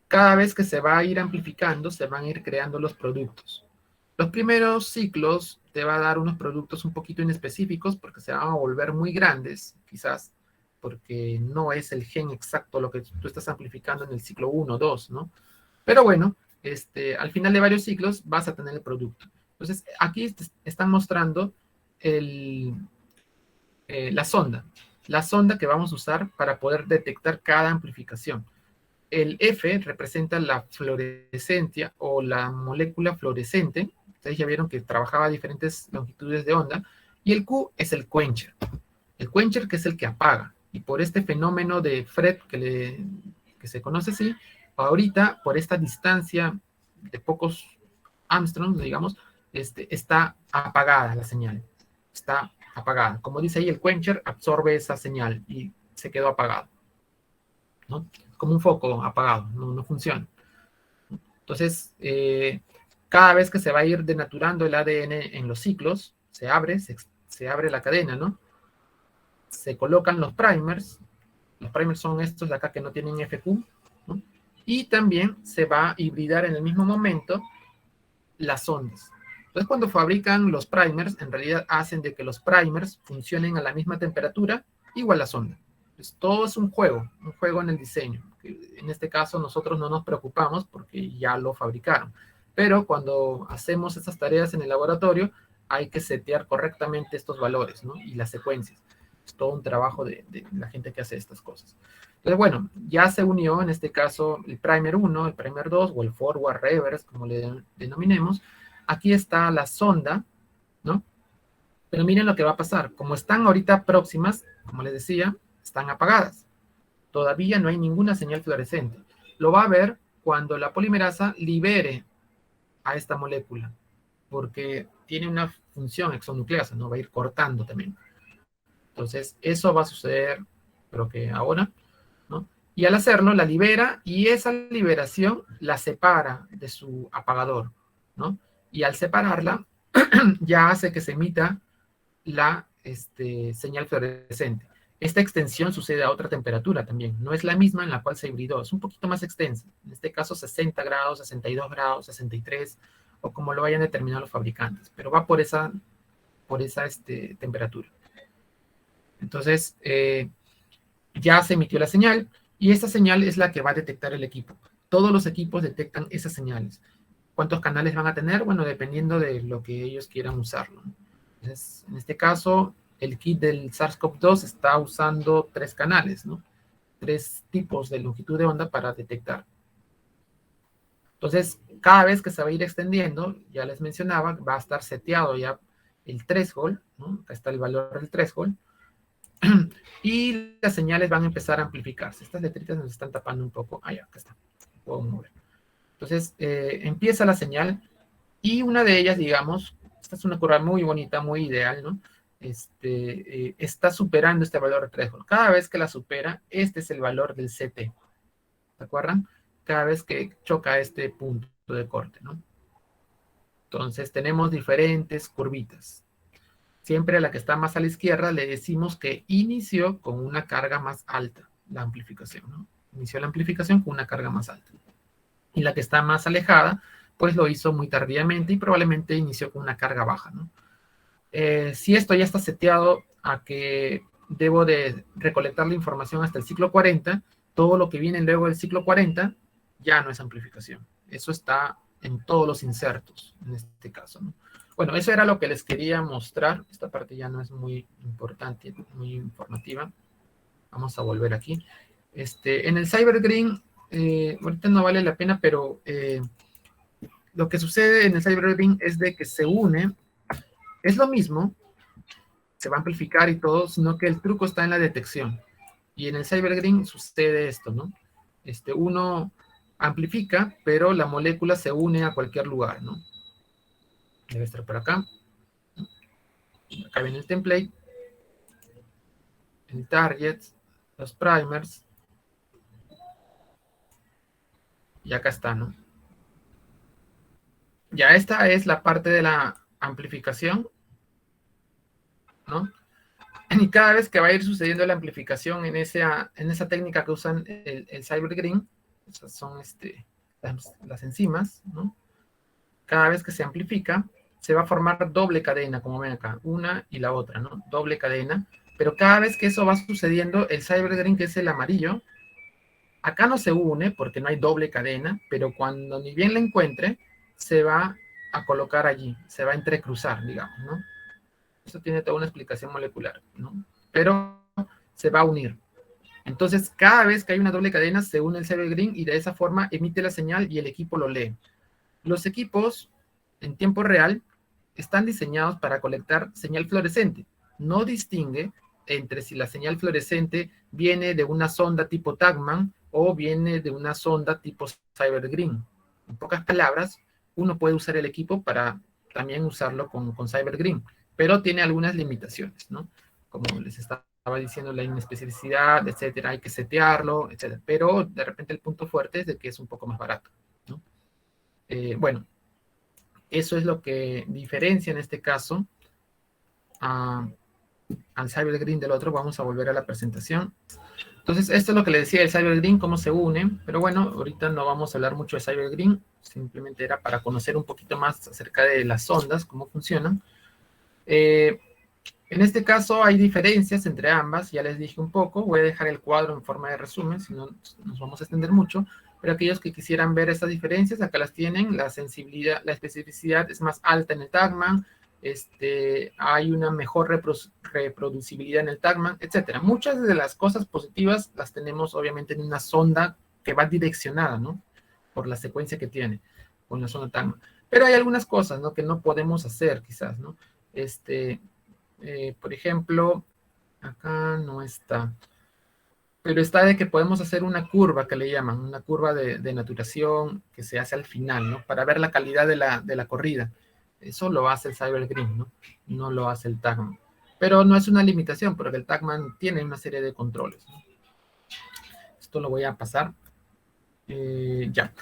cada vez que se va a ir amplificando, se van a ir creando los productos. Los primeros ciclos te va a dar unos productos un poquito inespecíficos porque se van a volver muy grandes, quizás, porque no es el gen exacto lo que tú estás amplificando en el ciclo 1 o 2, ¿no? Pero bueno, al final de varios ciclos vas a tener el producto. Entonces, aquí están mostrando el, la sonda que vamos a usar para poder detectar cada amplificación. El F representa la fluorescencia o la molécula fluorescente. Ustedes ya vieron que trabajaba a diferentes longitudes de onda. Y el Q es el quencher. El quencher que es el que apaga. Y por este fenómeno de FRET que se conoce así, ahorita por esta distancia de pocos Armstrong, digamos, está apagada la señal. Está apagada. Como dice ahí, el quencher absorbe esa señal y se quedó apagado, ¿no? Como un foco apagado, no funciona. Entonces, cada vez que se va a ir denaturando el ADN en los ciclos, se abre la cadena, ¿no? Se colocan los primers son estos de acá que no tienen FQ, ¿no? Y también se va a hibridar en el mismo momento las ondas. Entonces, cuando fabrican los primers, en realidad hacen de que los primers funcionen a la misma temperatura, igual la sonda. Entonces, todo es un juego en el diseño. En este caso, nosotros no nos preocupamos porque ya lo fabricaron. Pero cuando hacemos estas tareas en el laboratorio, hay que setear correctamente estos valores, ¿no? Y las secuencias. Es todo un trabajo de la gente que hace estas cosas. Entonces, bueno, ya se unió en este caso el primer 1, el primer 2 o el forward reverse, como le denominemos. Aquí está la sonda, ¿no? Pero miren lo que va a pasar. Como están ahorita próximas, como les decía, están apagadas. Todavía no hay ninguna señal fluorescente. Lo va a ver cuando la polimerasa libere a esta molécula, porque tiene una función exonucleasa, ¿no? Va a ir cortando también. Entonces, eso va a suceder, creo que ahora, ¿no? Y al hacerlo, la libera y esa liberación la separa de su apagador, ¿no? Y al separarla, ya hace que se emita la señal fluorescente. Esta extensión sucede a otra temperatura también. No es la misma en la cual se hibridó, es un poquito más extensa. En este caso, 60 grados, 62 grados, 63, o como lo vayan a determinar los fabricantes. Pero va por esa temperatura. Entonces, ya se emitió la señal y esta señal es la que va a detectar el equipo. Todos los equipos detectan esas señales. ¿Cuántos canales van a tener? Bueno, dependiendo de lo que ellos quieran usarlo. Entonces, en este caso, el kit del SARS-CoV-2 está usando 3 canales, ¿no? 3 tipos de longitud de onda para detectar. Entonces, cada vez que se va a ir extendiendo, ya les mencionaba, va a estar seteado ya el threshold, ¿no? Acá está el valor del threshold, y las señales van a empezar a amplificarse. Estas letritas nos están tapando un poco. Ah, ya, acá está. Puedo mover. Entonces, empieza la señal y una de ellas, digamos, esta es una curva muy bonita, muy ideal, ¿no? Está superando este valor de threshold. Cada vez que la supera, este es el valor del CT. ¿Se acuerdan? Cada vez que choca este punto de corte, ¿no? Entonces, tenemos diferentes curvitas. Siempre a la que está más a la izquierda le decimos que inició con una carga más alta, la amplificación, ¿no? Inició la amplificación con una carga más alta. Y la que está más alejada, pues lo hizo muy tardíamente y probablemente inició con una carga baja, ¿no? Si esto ya está seteado a que debo de recolectar la información hasta el ciclo 40, todo lo que viene luego del ciclo 40 ya no es amplificación. Eso está en todos los insertos, en este caso, ¿no? Bueno, eso era lo que les quería mostrar. Esta parte ya no es muy importante, muy informativa. Vamos a volver aquí. En el CyberGreen, ahorita no vale la pena, pero lo que sucede en el CyberGreen es de que se une, es lo mismo, se va a amplificar y todo, sino que el truco está en la detección. Y en el CyberGreen sucede esto, ¿no? Uno amplifica, pero la molécula se une a cualquier lugar, ¿no? Debe estar por acá. Acá viene el template, el target, los primers, y acá está, ¿no? Ya esta es la parte de la amplificación, ¿no? Y cada vez que va a ir sucediendo la amplificación en esa técnica que usan el CyberGreen, esas son las enzimas, ¿no? cada vez que se amplifica, se va a formar doble cadena, como ven acá, una y la otra, ¿no? Doble cadena, pero cada vez que eso va sucediendo, el cybergreen, que es el amarillo, acá no se une porque no hay doble cadena, pero cuando ni bien la encuentre, se va a colocar allí, se va a entrecruzar, digamos, ¿no? Eso tiene toda una explicación molecular, ¿no? Pero se va a unir. Entonces, cada vez que hay una doble cadena, se une el cybergreen y de esa forma emite la señal y el equipo lo lee. Los equipos en tiempo real están diseñados para colectar señal fluorescente. No distingue entre si la señal fluorescente viene de una sonda tipo Tagman o viene de una sonda tipo cybergreen. En pocas palabras, uno puede usar el equipo para también usarlo con cybergreen, pero tiene algunas limitaciones, ¿no? Como les estaba diciendo, la inespecificidad, etcétera, hay que setearlo, etcétera. Pero de repente el punto fuerte es de que es un poco más barato, ¿no? Bueno, eso es lo que diferencia en este caso al cybergreen del otro. Vamos a volver a la presentación. Entonces, esto es lo que le decía del cybergreen, cómo se une. Pero bueno, ahorita no vamos a hablar mucho de cybergreen. Simplemente era para conocer un poquito más acerca de las ondas, cómo funcionan. En este caso hay diferencias entre ambas, ya les dije un poco. Voy a dejar el cuadro en forma de resumen, si no nos vamos a extender mucho. Pero aquellos que quisieran ver estas diferencias, acá las tienen. La sensibilidad, la especificidad es más alta en el Tagman. Hay una mejor reproducibilidad en el Tagman, etcétera. Muchas de las cosas positivas las tenemos obviamente en una sonda que va direccionada, ¿no? Por la secuencia que tiene con la sonda Tagman. Pero hay algunas cosas, ¿no? Que no podemos hacer, quizás, ¿no? Por ejemplo, acá no está. Pero está de que podemos hacer una curva que le llaman, una curva de naturación que se hace al final, ¿no? Para ver la calidad de la corrida. Eso lo hace el cybergreen, ¿no? No lo hace el Tagman. Pero no es una limitación, porque el Tagman tiene una serie de controles, ¿no? Esto lo voy a pasar. Ya.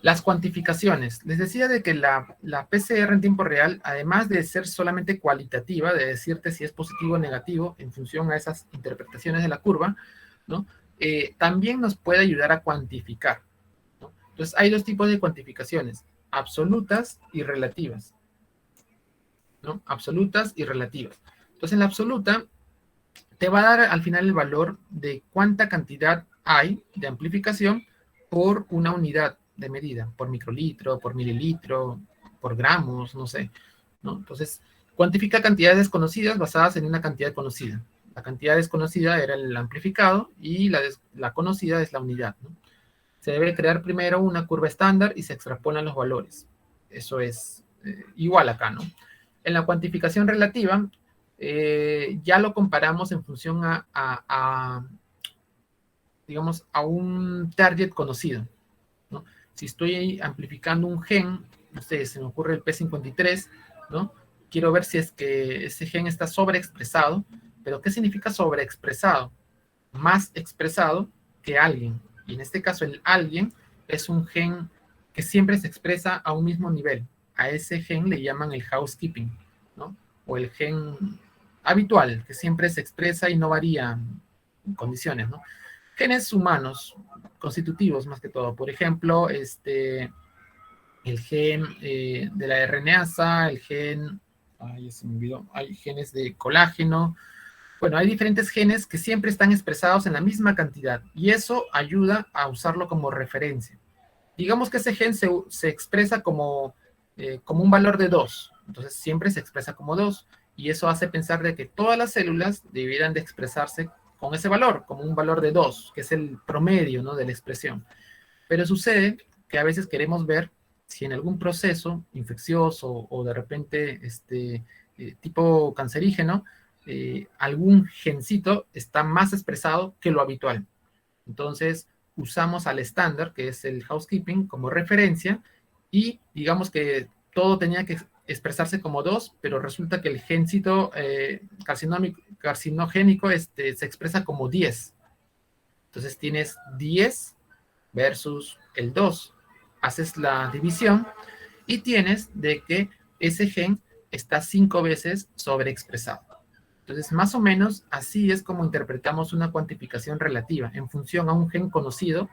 Las cuantificaciones. Les decía de que la PCR en tiempo real, además de ser solamente cualitativa, de decirte si es positivo o negativo en función a esas interpretaciones de la curva, ¿no? También nos puede ayudar a cuantificar, ¿no? Entonces, hay dos tipos de cuantificaciones, absolutas y relativas, ¿no? Absolutas y relativas. Entonces, en la absoluta, te va a dar al final el valor de cuánta cantidad hay de amplificación por una unidad de medida, por microlitro, por mililitro, por gramos, no sé, ¿no? Entonces, cuantifica cantidades desconocidas basadas en una cantidad conocida. La cantidad desconocida era el amplificado y la conocida es la unidad, ¿no? Se debe crear primero una curva estándar y se extrapolan los valores. Eso es igual acá, ¿no? En la cuantificación relativa, ya lo comparamos en función digamos, a un target conocido, ¿no? Si estoy amplificando un gen, no sé, se me ocurre el P53, ¿no? Quiero ver si es que ese gen está sobreexpresado, pero ¿qué significa sobreexpresado? Más expresado que alguien. Y en este caso el alguien es un gen que siempre se expresa a un mismo nivel. A ese gen le llaman el housekeeping, ¿no? O el gen habitual, que siempre se expresa y no varía en condiciones, ¿no? Genes humanos, constitutivos más que todo. Por ejemplo, el gen de la RNasa, el gen, ay, ya se me olvidó, hay genes de colágeno. Bueno, hay diferentes genes que siempre están expresados en la misma cantidad y eso ayuda a usarlo como referencia. Digamos que ese gen se expresa como un valor de 2, entonces siempre se expresa como 2 y eso hace pensar de que todas las células debieran de expresarse con ese valor, como un valor de 2, que es el promedio, ¿no?, de la expresión. Pero sucede que a veces queremos ver si en algún proceso infeccioso o de repente tipo cancerígeno, algún gencito está más expresado que lo habitual. Entonces, usamos al estándar, que es el housekeeping, como referencia, y digamos que todo tenía que expresarse como 2, pero resulta que el gencito carcinogénico se expresa como 10. Entonces tienes 10 versus el 2. Haces la división y tienes de que ese gen está 5 veces sobreexpresado. Entonces, más o menos así es como interpretamos una cuantificación relativa en función a un gen conocido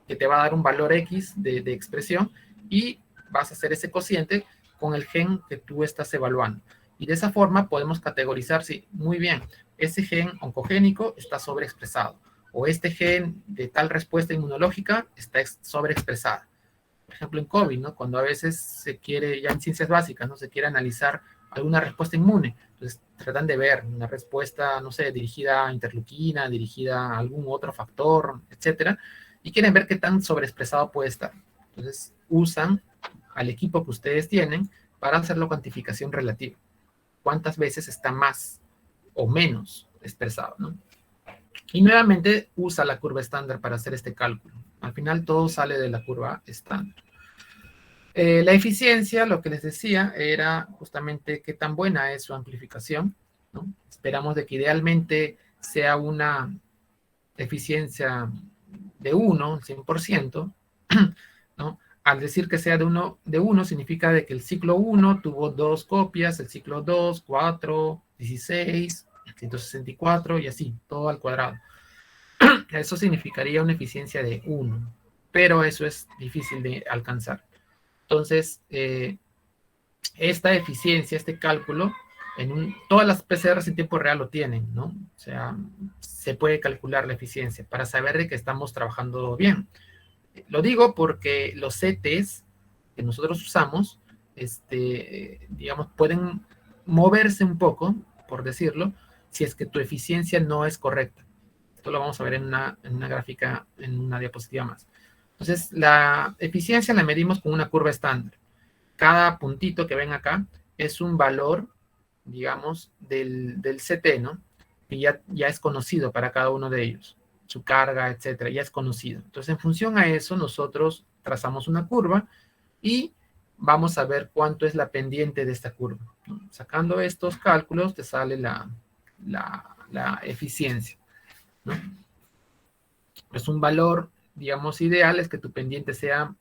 que te va a dar un valor X de expresión y vas a hacer ese cociente con el gen que tú estás evaluando. Y de esa forma podemos categorizar si, muy bien, ese gen oncogénico está sobreexpresado, o este gen de tal respuesta inmunológica está sobreexpresada. Por ejemplo, en COVID, ¿no? Cuando a veces se quiere, ya en ciencias básicas, ¿no? Se quiere analizar alguna respuesta inmune. Entonces, tratan de ver una respuesta, no sé, dirigida a interleuquina, dirigida a algún otro factor, etcétera, y quieren ver qué tan sobreexpresado puede estar. Entonces, usan al equipo que ustedes tienen para hacer la cuantificación relativa. ¿Cuántas veces está más o menos expresado, ¿no? Y nuevamente usa la curva estándar para hacer este cálculo. Al final todo sale de la curva estándar. La eficiencia, lo que les decía, era justamente qué tan buena es su amplificación, ¿no? Esperamos de que idealmente sea una eficiencia de 1, 100%, ¿no? Al decir que sea de 1 significa de que el ciclo 1 tuvo 2 copias, el ciclo 2, 4, 16, 164 y así, todo al cuadrado. Eso significaría una eficiencia de 1, pero eso es difícil de alcanzar. Entonces, esta eficiencia, este cálculo, todas las PCRs en tiempo real lo tienen, ¿no? O sea, se puede calcular la eficiencia para saber de que estamos trabajando bien. Lo digo porque los CTs que nosotros usamos, digamos, pueden moverse un poco, por decirlo, si es que tu eficiencia no es correcta. Esto lo vamos a ver en una gráfica, en una diapositiva más. Entonces, la eficiencia la medimos con una curva estándar. Cada puntito que ven acá es un valor, digamos, del CT, ¿no? Que ya es conocido para cada uno de ellos. Su carga, etcétera, ya es conocido. Entonces, en función a eso, nosotros trazamos una curva y vamos a ver cuánto es la pendiente de esta curva, ¿no? Sacando estos cálculos, te sale la eficiencia, ¿no? Es un valor, digamos, ideal, es que tu pendiente sea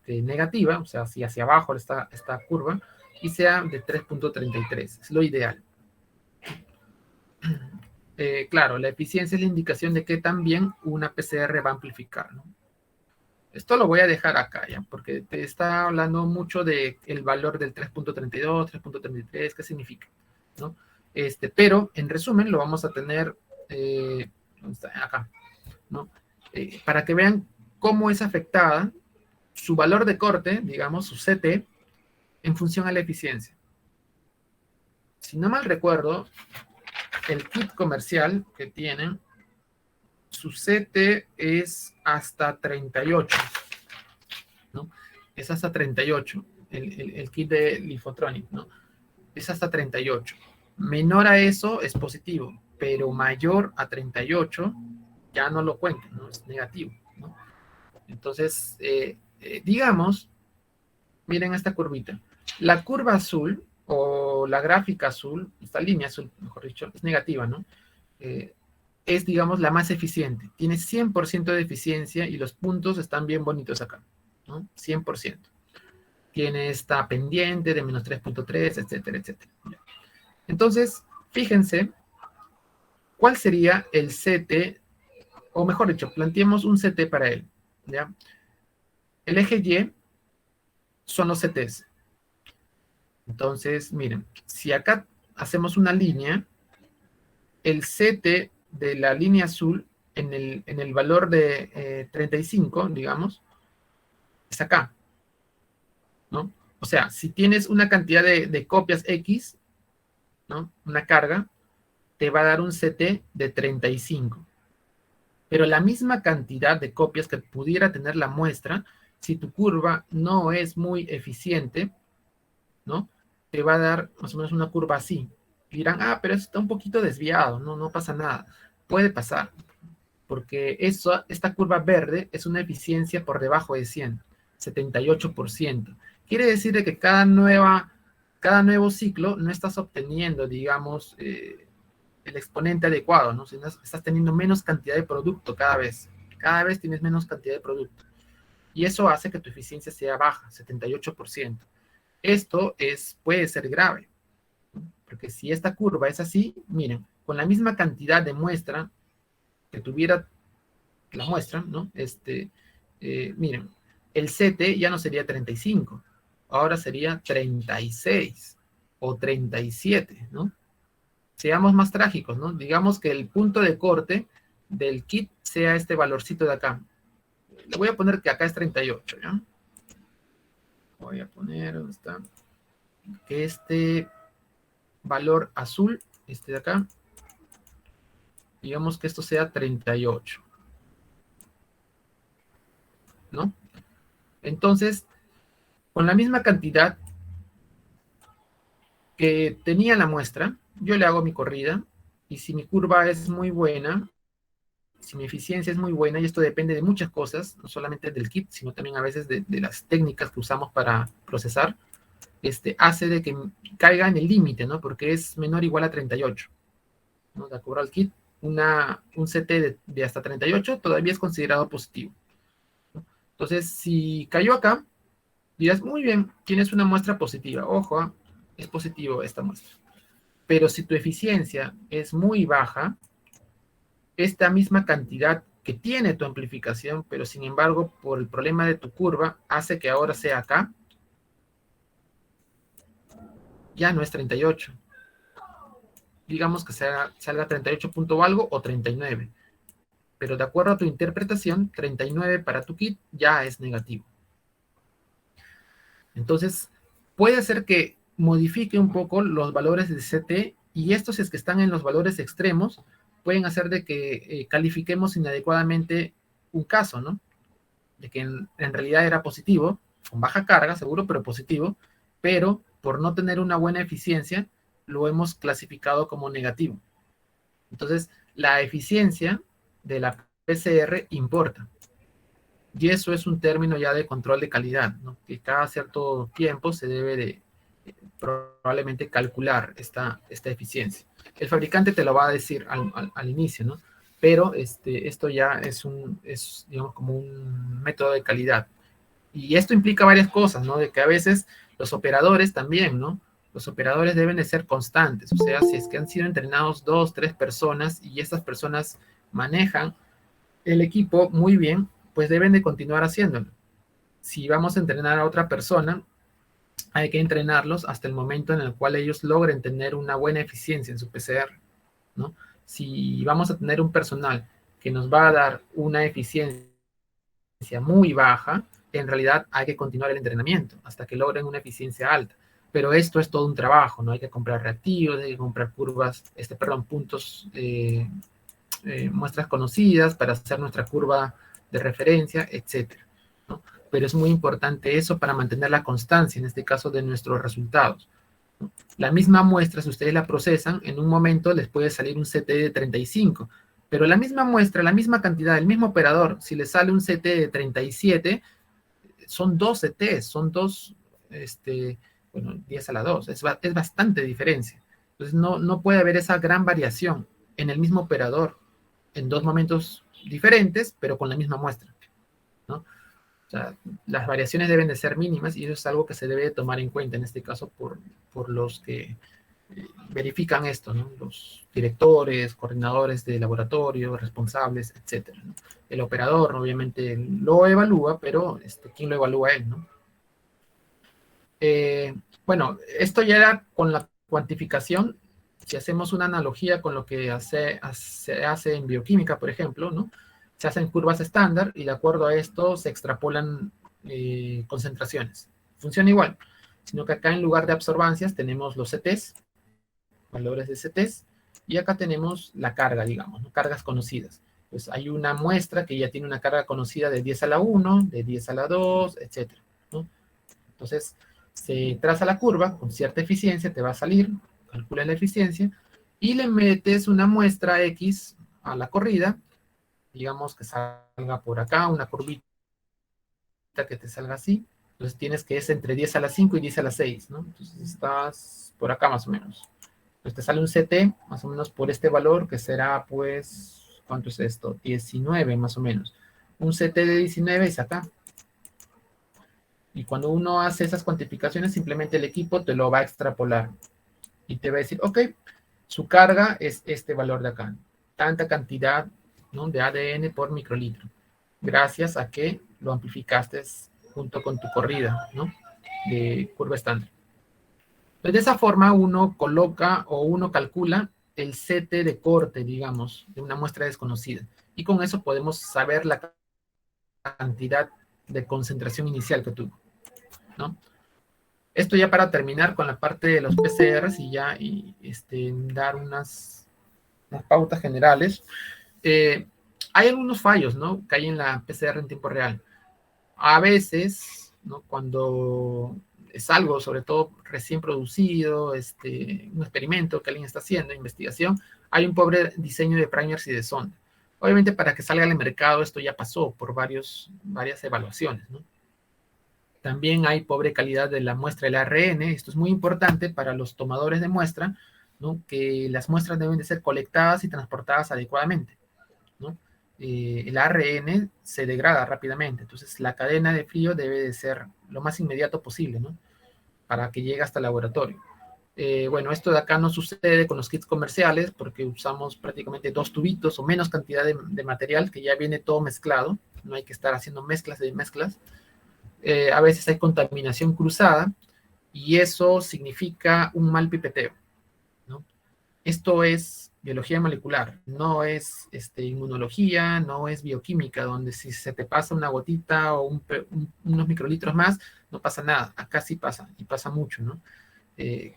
negativa, o sea, si hacia abajo esta curva, y sea de 3.33, es lo ideal. Claro, la eficiencia es la indicación de que también una PCR va a amplificar, ¿no? Esto lo voy a dejar acá, ¿ya? Porque te está hablando mucho del valor del 3.32, 3.33, ¿qué significa? ¿No? Pero, en resumen, lo vamos a tener ¿dónde está? Acá, ¿no? Para que vean cómo es afectada su valor de corte, digamos, su CT, en función a la eficiencia. Si no mal recuerdo, el kit comercial que tienen, su CT es hasta 38, ¿no? Es hasta 38, el kit de Lifotronic, ¿no? Es hasta 38. Menor a eso es positivo, pero mayor a 38 ya no lo cuentan, ¿no? Es negativo, ¿no? Entonces, digamos, miren esta curvita. La curva azul, o la gráfica azul, esta línea azul, mejor dicho, es negativa, ¿no? Es, digamos, la más eficiente. Tiene 100% de eficiencia y los puntos están bien bonitos acá, ¿no? 100%. Tiene esta pendiente de menos 3.3, etcétera, etcétera. Entonces, fíjense, ¿cuál sería el CT? O mejor dicho, planteemos un CT para él, ¿ya? El eje Y son los CTs. Entonces, miren, si acá hacemos una línea, el CT de la línea azul en el valor de 35, digamos, es acá, ¿no? O sea, si tienes una cantidad de copias X, ¿no? Una carga, te va a dar un CT de 35. Pero la misma cantidad de copias que pudiera tener la muestra, si tu curva no es muy eficiente, ¿no? Te va a dar más o menos una curva así. Y dirán, pero eso está un poquito desviado, no pasa nada. Puede pasar, porque esta curva verde es una eficiencia por debajo de 100, 78%. Quiere decir de que cada nuevo ciclo no estás obteniendo, digamos, el exponente adecuado, ¿no? Sino estás teniendo menos cantidad de producto cada vez. Cada vez tienes menos cantidad de producto. Y eso hace que tu eficiencia sea baja, 78%. Esto puede ser grave, porque si esta curva es así, miren, con la misma cantidad de muestra que tuviera la muestra, ¿no? Miren, el CT ya no sería 35, ahora sería 36 o 37, ¿no? Seamos más trágicos, ¿no? Digamos que el punto de corte del kit sea este valorcito de acá. Le voy a poner que acá es 38, ¿ya? Voy a poner, ¿dónde está? Que este valor azul, este de acá, digamos que esto sea 38, ¿no? Entonces, con la misma cantidad que tenía la muestra, yo le hago mi corrida, y si mi curva es muy buena, si mi eficiencia es muy buena, y esto depende de muchas cosas, no solamente del kit, sino también a veces de las técnicas que usamos para procesar, hace de que caiga en el límite, ¿no? Porque es menor o igual a 38, ¿no? De acuerdo al kit, un CT de hasta 38 todavía es considerado positivo, ¿no? Entonces, si cayó acá, dirás, muy bien, tienes una muestra positiva. Ojo, es positivo esta muestra. Pero si tu eficiencia es muy baja, esta misma cantidad que tiene tu amplificación, pero sin embargo, por el problema de tu curva, hace que ahora sea acá, ya no es 38. Digamos que salga 38 punto algo o 39. Pero de acuerdo a tu interpretación, 39 para tu kit ya es negativo. Entonces, puede ser que modifique un poco los valores de CT, y estos, si es que están en los valores extremos, pueden hacer de que califiquemos inadecuadamente un caso, ¿no? De que en realidad era positivo, con baja carga, seguro, pero positivo, pero por no tener una buena eficiencia, lo hemos clasificado como negativo. Entonces, la eficiencia de la PCR importa. Y eso es un término ya de control de calidad, ¿no? Que cada cierto tiempo se debe de probablemente calcular esta eficiencia. El fabricante te lo va a decir al inicio, ¿no? Pero esto ya es, digamos, como un método de calidad. Y esto implica varias cosas, ¿no? De que a veces los operadores también, ¿no? Los operadores deben de ser constantes. O sea, si es que han sido entrenados 2, 3 personas y estas personas manejan el equipo muy bien, pues deben de continuar haciéndolo. Si vamos a entrenar a otra persona, hay que entrenarlos hasta el momento en el cual ellos logren tener una buena eficiencia en su PCR, ¿no? Si vamos a tener un personal que nos va a dar una eficiencia muy baja, en realidad hay que continuar el entrenamiento hasta que logren una eficiencia alta. Pero esto es todo un trabajo, ¿no? Hay que comprar reactivos, hay que comprar curvas, puntos, muestras conocidas para hacer nuestra curva de referencia, etcétera, ¿no? Pero es muy importante eso para mantener la constancia, en este caso, de nuestros resultados, ¿no? La misma muestra, si ustedes la procesan, en un momento les puede salir un CT de 35, pero la misma muestra, la misma cantidad, el mismo operador, si le sale un CT de 37, son dos CTs, son dos, 10 a la 2, es bastante diferencia. Entonces no puede haber esa gran variación en el mismo operador, en dos momentos diferentes, pero con la misma muestra, ¿no? O sea, las variaciones deben de ser mínimas, y eso es algo que se debe tomar en cuenta, en este caso, por los que verifican esto, ¿no? Los directores, coordinadores de laboratorio, responsables, etcétera, ¿no? El operador, obviamente, lo evalúa, pero ¿quién lo evalúa? Él, ¿no? Bueno, esto ya era con la cuantificación. Si hacemos una analogía con lo que se hace en bioquímica, por ejemplo, ¿no? Se hacen curvas estándar y de acuerdo a esto se extrapolan concentraciones. Funciona igual, sino que acá en lugar de absorbancias tenemos los CTs, valores de CTs, y acá tenemos la carga, digamos, ¿no? Cargas conocidas. Pues hay una muestra que ya tiene una carga conocida de 10 a la 1, de 10 a la 2, etcétera, ¿no? Entonces, se traza la curva con cierta eficiencia, te va a salir, calcula la eficiencia, y le metes una muestra X a la corrida, digamos que salga por acá, una curvita que te salga así. Entonces tienes que es entre 10 a la 5 y 10 a la 6, ¿no? Entonces estás por acá más o menos. Entonces te sale un CT más o menos por este valor, que será pues, ¿cuánto es esto? 19 más o menos. Un CT de 19 es acá. Y cuando uno hace esas cuantificaciones, simplemente el equipo te lo va a extrapolar y te va a decir, ok, su carga es este valor de acá, tanta cantidad, ¿no?, de ADN por microlitro, gracias a que lo amplificaste junto con tu corrida, ¿no? de curva estándar. Entonces, de esa forma uno coloca o uno calcula el CT de corte, digamos, de una muestra desconocida. Y con eso podemos saber la cantidad de concentración inicial que tuvo, ¿no? Esto ya para terminar con la parte de los PCRs y ya dar unas pautas generales. Hay algunos fallos, ¿no?, que hay en la PCR en tiempo real. A veces, ¿no?, cuando es algo, sobre todo recién producido, un experimento que alguien está haciendo, investigación, hay un pobre diseño de primers y de sonda. Obviamente, para que salga al mercado, esto ya pasó por varias evaluaciones, ¿no? También hay pobre calidad de la muestra del ARN. Esto es muy importante para los tomadores de muestra, ¿no?, que las muestras deben de ser colectadas y transportadas adecuadamente, ¿no? El ARN se degrada rápidamente, entonces la cadena de frío debe de ser lo más inmediato posible, ¿no?, para que llegue hasta el laboratorio. Bueno, esto de acá no sucede con los kits comerciales porque usamos prácticamente 2 tubitos o menos cantidad de material que ya viene todo mezclado. No hay que estar haciendo mezclas de mezclas. A veces hay contaminación cruzada y eso significa un mal pipeteo, ¿no? Esto es biología molecular, no es inmunología, no es bioquímica, donde si se te pasa una gotita o unos microlitros más, no pasa nada. Acá sí pasa, y pasa mucho, ¿no?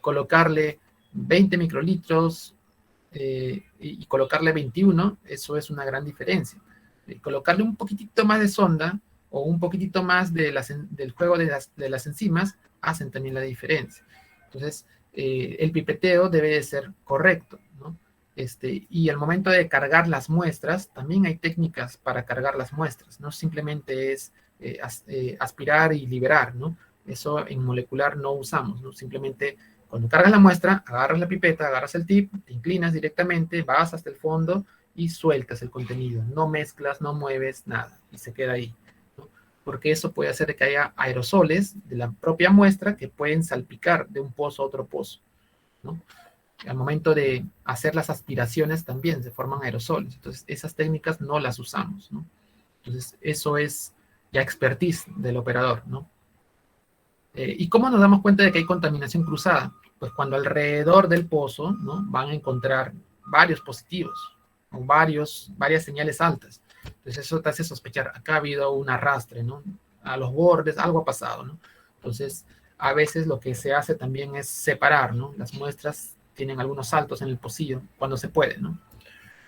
Colocarle 20 microlitros y colocarle 21, eso es una gran diferencia. Colocarle un poquitito más de sonda o un poquitito más del juego de las enzimas hacen también la diferencia. Entonces, el pipeteo debe de ser correcto, ¿no? Y al momento de cargar las muestras, también hay técnicas para cargar las muestras, no simplemente es aspirar y liberar, ¿no? Eso en molecular no usamos, ¿no? Simplemente cuando cargas la muestra, agarras la pipeta, agarras el tip, te inclinas directamente, vas hasta el fondo y sueltas el contenido. No mezclas, no mueves nada y se queda ahí, ¿no? Porque eso puede hacer que haya aerosoles de la propia muestra que pueden salpicar de un pozo a otro pozo, ¿no? Al momento de hacer las aspiraciones también se forman aerosoles. Entonces, esas técnicas no las usamos, ¿no? Entonces, eso es ya expertise del operador, ¿no? ¿Y cómo nos damos cuenta de que hay contaminación cruzada? Pues cuando alrededor del pozo, ¿no?, van a encontrar varios positivos o varias señales altas. Entonces eso te hace sospechar, acá ha habido un arrastre, ¿no? A los bordes, algo ha pasado, ¿no? Entonces, a veces lo que se hace también es separar, ¿no? Las muestras tienen algunos saltos en el pocillo, cuando se puede, ¿no?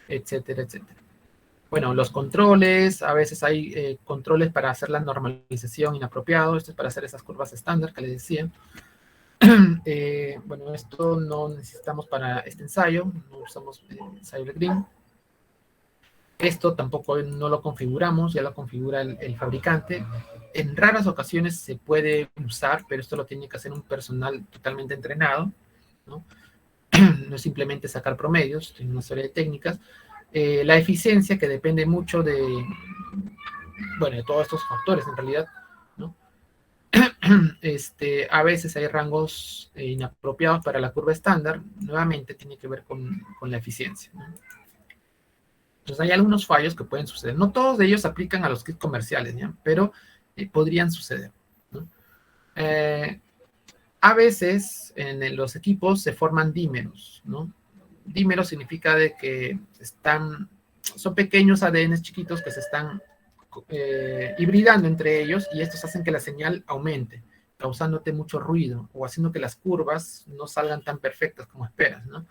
Etcétera, etcétera. Bueno, los controles, a veces hay controles para hacer la normalización inapropiado. Esto es para hacer esas curvas estándar que les decía. Bueno, esto no necesitamos para este ensayo, no usamos ensayo de Green. Esto tampoco no lo configuramos, ya lo configura el fabricante. En raras ocasiones se puede usar, pero esto lo tiene que hacer un personal totalmente entrenado, ¿no? No es simplemente sacar promedios, tiene una serie de técnicas. La eficiencia, que depende mucho de todos estos factores en realidad, ¿no? A veces hay rangos inapropiados para la curva estándar, nuevamente tiene que ver con la eficiencia, ¿no? Entonces hay algunos fallos que pueden suceder. No todos de ellos aplican a los kits comerciales, ¿ya? Pero podrían suceder, ¿no? A veces en los equipos se forman dímeros, ¿no? Dímero significa de que son pequeños ADNs chiquitos que se están hibridando entre ellos y estos hacen que la señal aumente, causándote mucho ruido o haciendo que las curvas no salgan tan perfectas como esperas, ¿no?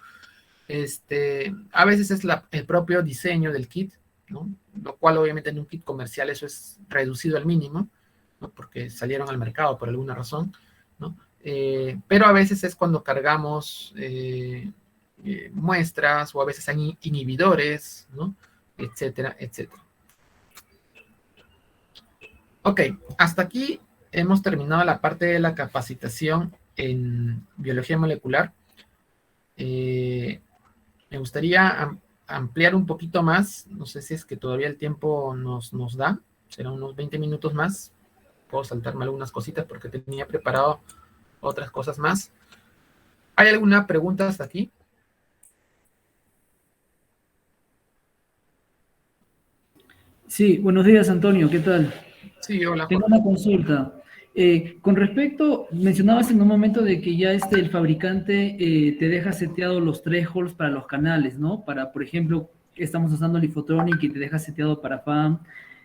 A veces es el propio diseño del kit, ¿no? Lo cual obviamente en un kit comercial eso es reducido al mínimo, ¿no?, porque salieron al mercado por alguna razón, ¿no? Pero a veces es cuando cargamos muestras o a veces hay inhibidores, ¿no?, etcétera, etcétera. Ok, hasta aquí hemos terminado la parte de la capacitación en biología molecular. Me gustaría ampliar un poquito más, no sé si es que todavía el tiempo nos da, serán unos 20 minutos más. Puedo saltarme algunas cositas porque tenía preparado otras cosas más. ¿Hay alguna pregunta hasta aquí? Sí, buenos días, Antonio, ¿qué tal? Sí, hola, Tengo Jorge. una consulta. Con respecto, mencionabas en un momento de que ya el fabricante te deja seteado los thresholds para los canales, ¿no? Para, por ejemplo, estamos usando Lifotronic y te deja seteado para FAM,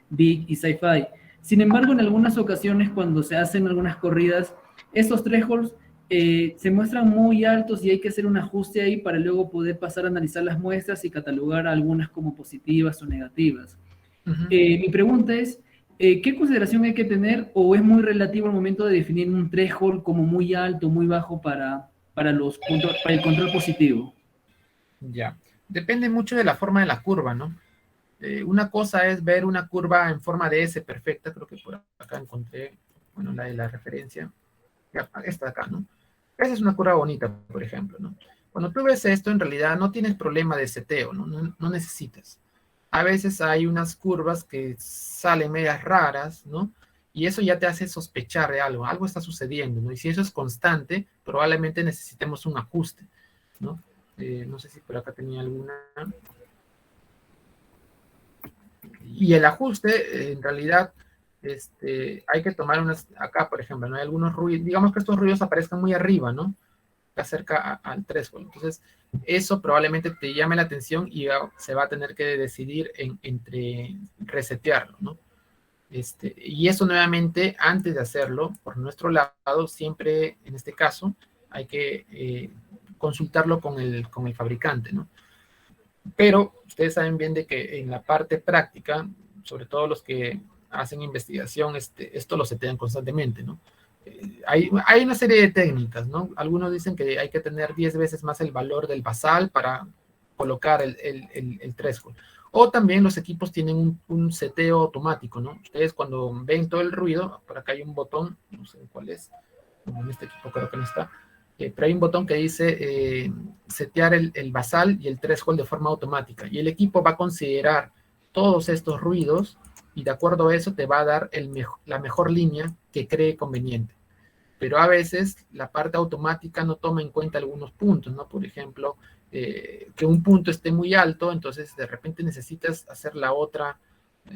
Big y Sci-Fi. Sin embargo, en algunas ocasiones, cuando se hacen algunas corridas, estos thresholds se muestran muy altos y hay que hacer un ajuste ahí para luego poder pasar a analizar las muestras y catalogar algunas como positivas o negativas. Ujú. Mi pregunta es, ¿qué consideración hay que tener o es muy relativo al momento de definir un threshold como muy alto, muy bajo para el control positivo? Ya. Depende mucho de la forma de la curva, ¿no? Una cosa es ver una curva en forma de S perfecta, creo que por acá encontré, bueno, la de la referencia, ya, esta de acá, ¿no? Esa es una curva bonita, por ejemplo, ¿no? Cuando tú ves esto, en realidad no tienes problema de seteo, ¿no? No necesitas. A veces hay unas curvas que salen medias raras, ¿no? Y eso ya te hace sospechar de algo, algo está sucediendo, ¿no? Y si eso es constante, probablemente necesitemos un ajuste, ¿no? No sé si por acá tenía alguna. Y el ajuste, en realidad, hay que tomar unas, acá por ejemplo, ¿no? Hay algunos ruidos, digamos que estos ruidos aparezcan muy arriba, ¿no? Acerca al threshold. Entonces, eso probablemente te llame la atención y se va a tener que decidir entre resetearlo, ¿no? Y eso nuevamente, antes de hacerlo, por nuestro lado, siempre, en este caso, hay que consultarlo con el fabricante, ¿no? Pero ustedes saben bien de que en la parte práctica, sobre todo los que hacen investigación, esto lo setean constantemente, ¿no? Hay una serie de técnicas, ¿no? Algunos dicen que hay que tener 10 veces más el valor del basal para colocar el threshold. O también los equipos tienen un seteo automático, ¿no? Ustedes cuando ven todo el ruido, por acá hay un botón, no sé cuál es, en este equipo creo que no está, pero hay un botón que dice setear el basal y el threshold de forma automática. Y el equipo va a considerar todos estos ruidos y de acuerdo a eso te va a dar la mejor línea que cree conveniente. Pero a veces la parte automática no toma en cuenta algunos puntos, ¿no? Por ejemplo, que un punto esté muy alto, entonces de repente necesitas hacer la otra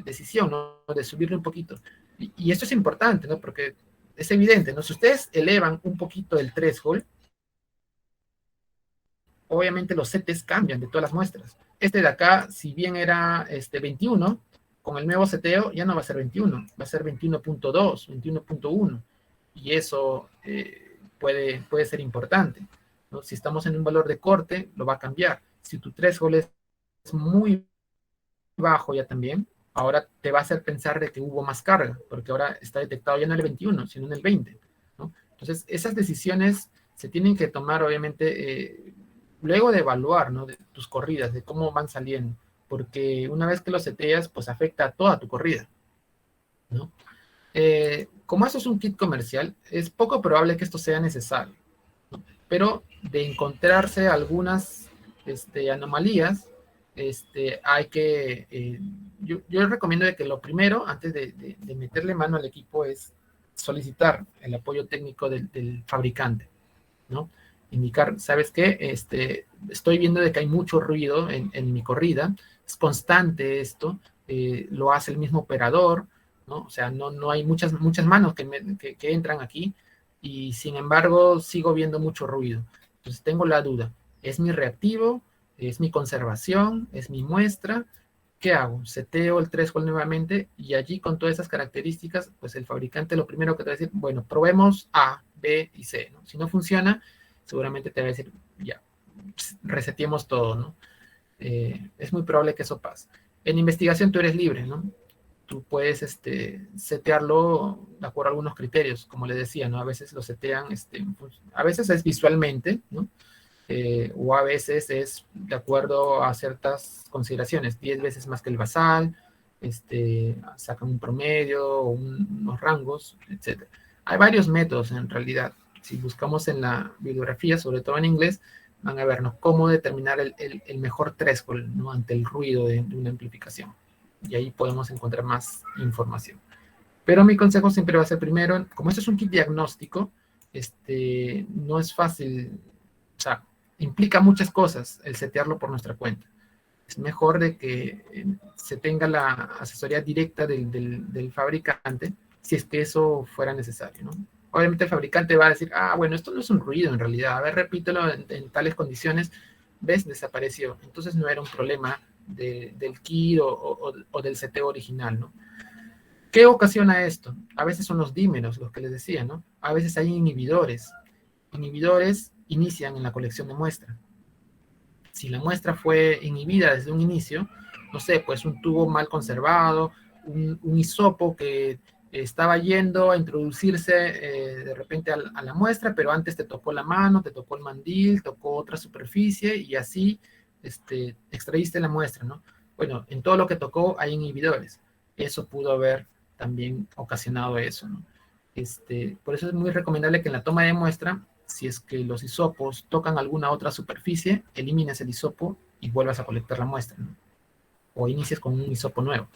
decisión, ¿no? De subirle un poquito. Y esto es importante, ¿no? Porque es evidente, ¿no? Si ustedes elevan un poquito el threshold, obviamente los setes cambian de todas las muestras. Este de acá, si bien era 21, con el nuevo seteo ya no va a ser 21, va a ser 21.2, 21.1. Y eso puede ser importante, ¿no? Si estamos en un valor de corte, lo va a cambiar. Si tu threshold es muy bajo ya también, ahora te va a hacer pensar de que hubo más carga, porque ahora está detectado ya no en el 21, sino en el 20, ¿no? Entonces, esas decisiones se tienen que tomar, obviamente, luego de evaluar, ¿no? De tus corridas, de cómo van saliendo, porque una vez que lo seteas, pues afecta a toda tu corrida, ¿no? Como eso es un kit comercial, es poco probable que esto sea necesario, ¿no? Pero de encontrarse algunas anomalías, hay que, yo recomiendo de que lo primero, antes de meterle mano al equipo, es solicitar el apoyo técnico del fabricante, ¿no? Indicar, ¿sabes qué? Estoy viendo de que hay mucho ruido en mi corrida, es constante esto, lo hace el mismo operador, ¿no? O sea, no hay muchas manos que entran aquí y sin embargo sigo viendo mucho ruido. Entonces tengo la duda, ¿es mi reactivo? ¿Es mi conservación? ¿Es mi muestra? ¿Qué hago? Seteo el threshold nuevamente y allí con todas esas características, pues el fabricante lo primero que te va a decir, bueno, probemos A, B y C, ¿no? Si no funciona, seguramente te va a decir, ya, reseteemos todo, ¿no? Es muy probable que eso pase. En investigación tú eres libre, ¿no? Tú puedes setearlo de acuerdo a algunos criterios, como le decía, ¿no? A veces lo setean, a veces es visualmente, ¿no? O a veces es de acuerdo a ciertas consideraciones, 10 veces más que el basal, sacan un promedio, unos rangos, etc. Hay varios métodos en realidad. Si buscamos en la bibliografía, sobre todo en inglés, van a vernos cómo determinar el mejor threshold, ¿no? Ante el ruido de una amplificación. Y ahí podemos encontrar más información. Pero mi consejo siempre va a ser primero, como esto es un kit diagnóstico, no es fácil, o sea, implica muchas cosas el setearlo por nuestra cuenta. Es mejor de que se tenga la asesoría directa del fabricante si es que eso fuera necesario, ¿no? Obviamente el fabricante va a decir, ah, bueno, esto no es un ruido en realidad, a ver, repítelo en tales condiciones, ¿ves? Desapareció. Entonces no era un problema del kit o del seteo original, ¿no? ¿Qué ocasiona esto? A veces son los dímeros, los que les decía, ¿no? A veces hay inhibidores. Inhibidores inician en la colección de muestra. Si la muestra fue inhibida desde un inicio, no sé, pues un tubo mal conservado, un hisopo que estaba yendo a introducirse de repente a la muestra, pero antes te tocó la mano, te tocó el mandil, tocó otra superficie y así extraíste la muestra, ¿no? Bueno, en todo lo que tocó hay inhibidores. Eso pudo haber también ocasionado eso, ¿no? Por eso es muy recomendable que en la toma de muestra, si es que los hisopos tocan alguna otra superficie, elimines el hisopo y vuelvas a colectar la muestra, ¿no? O inicies con un hisopo nuevo.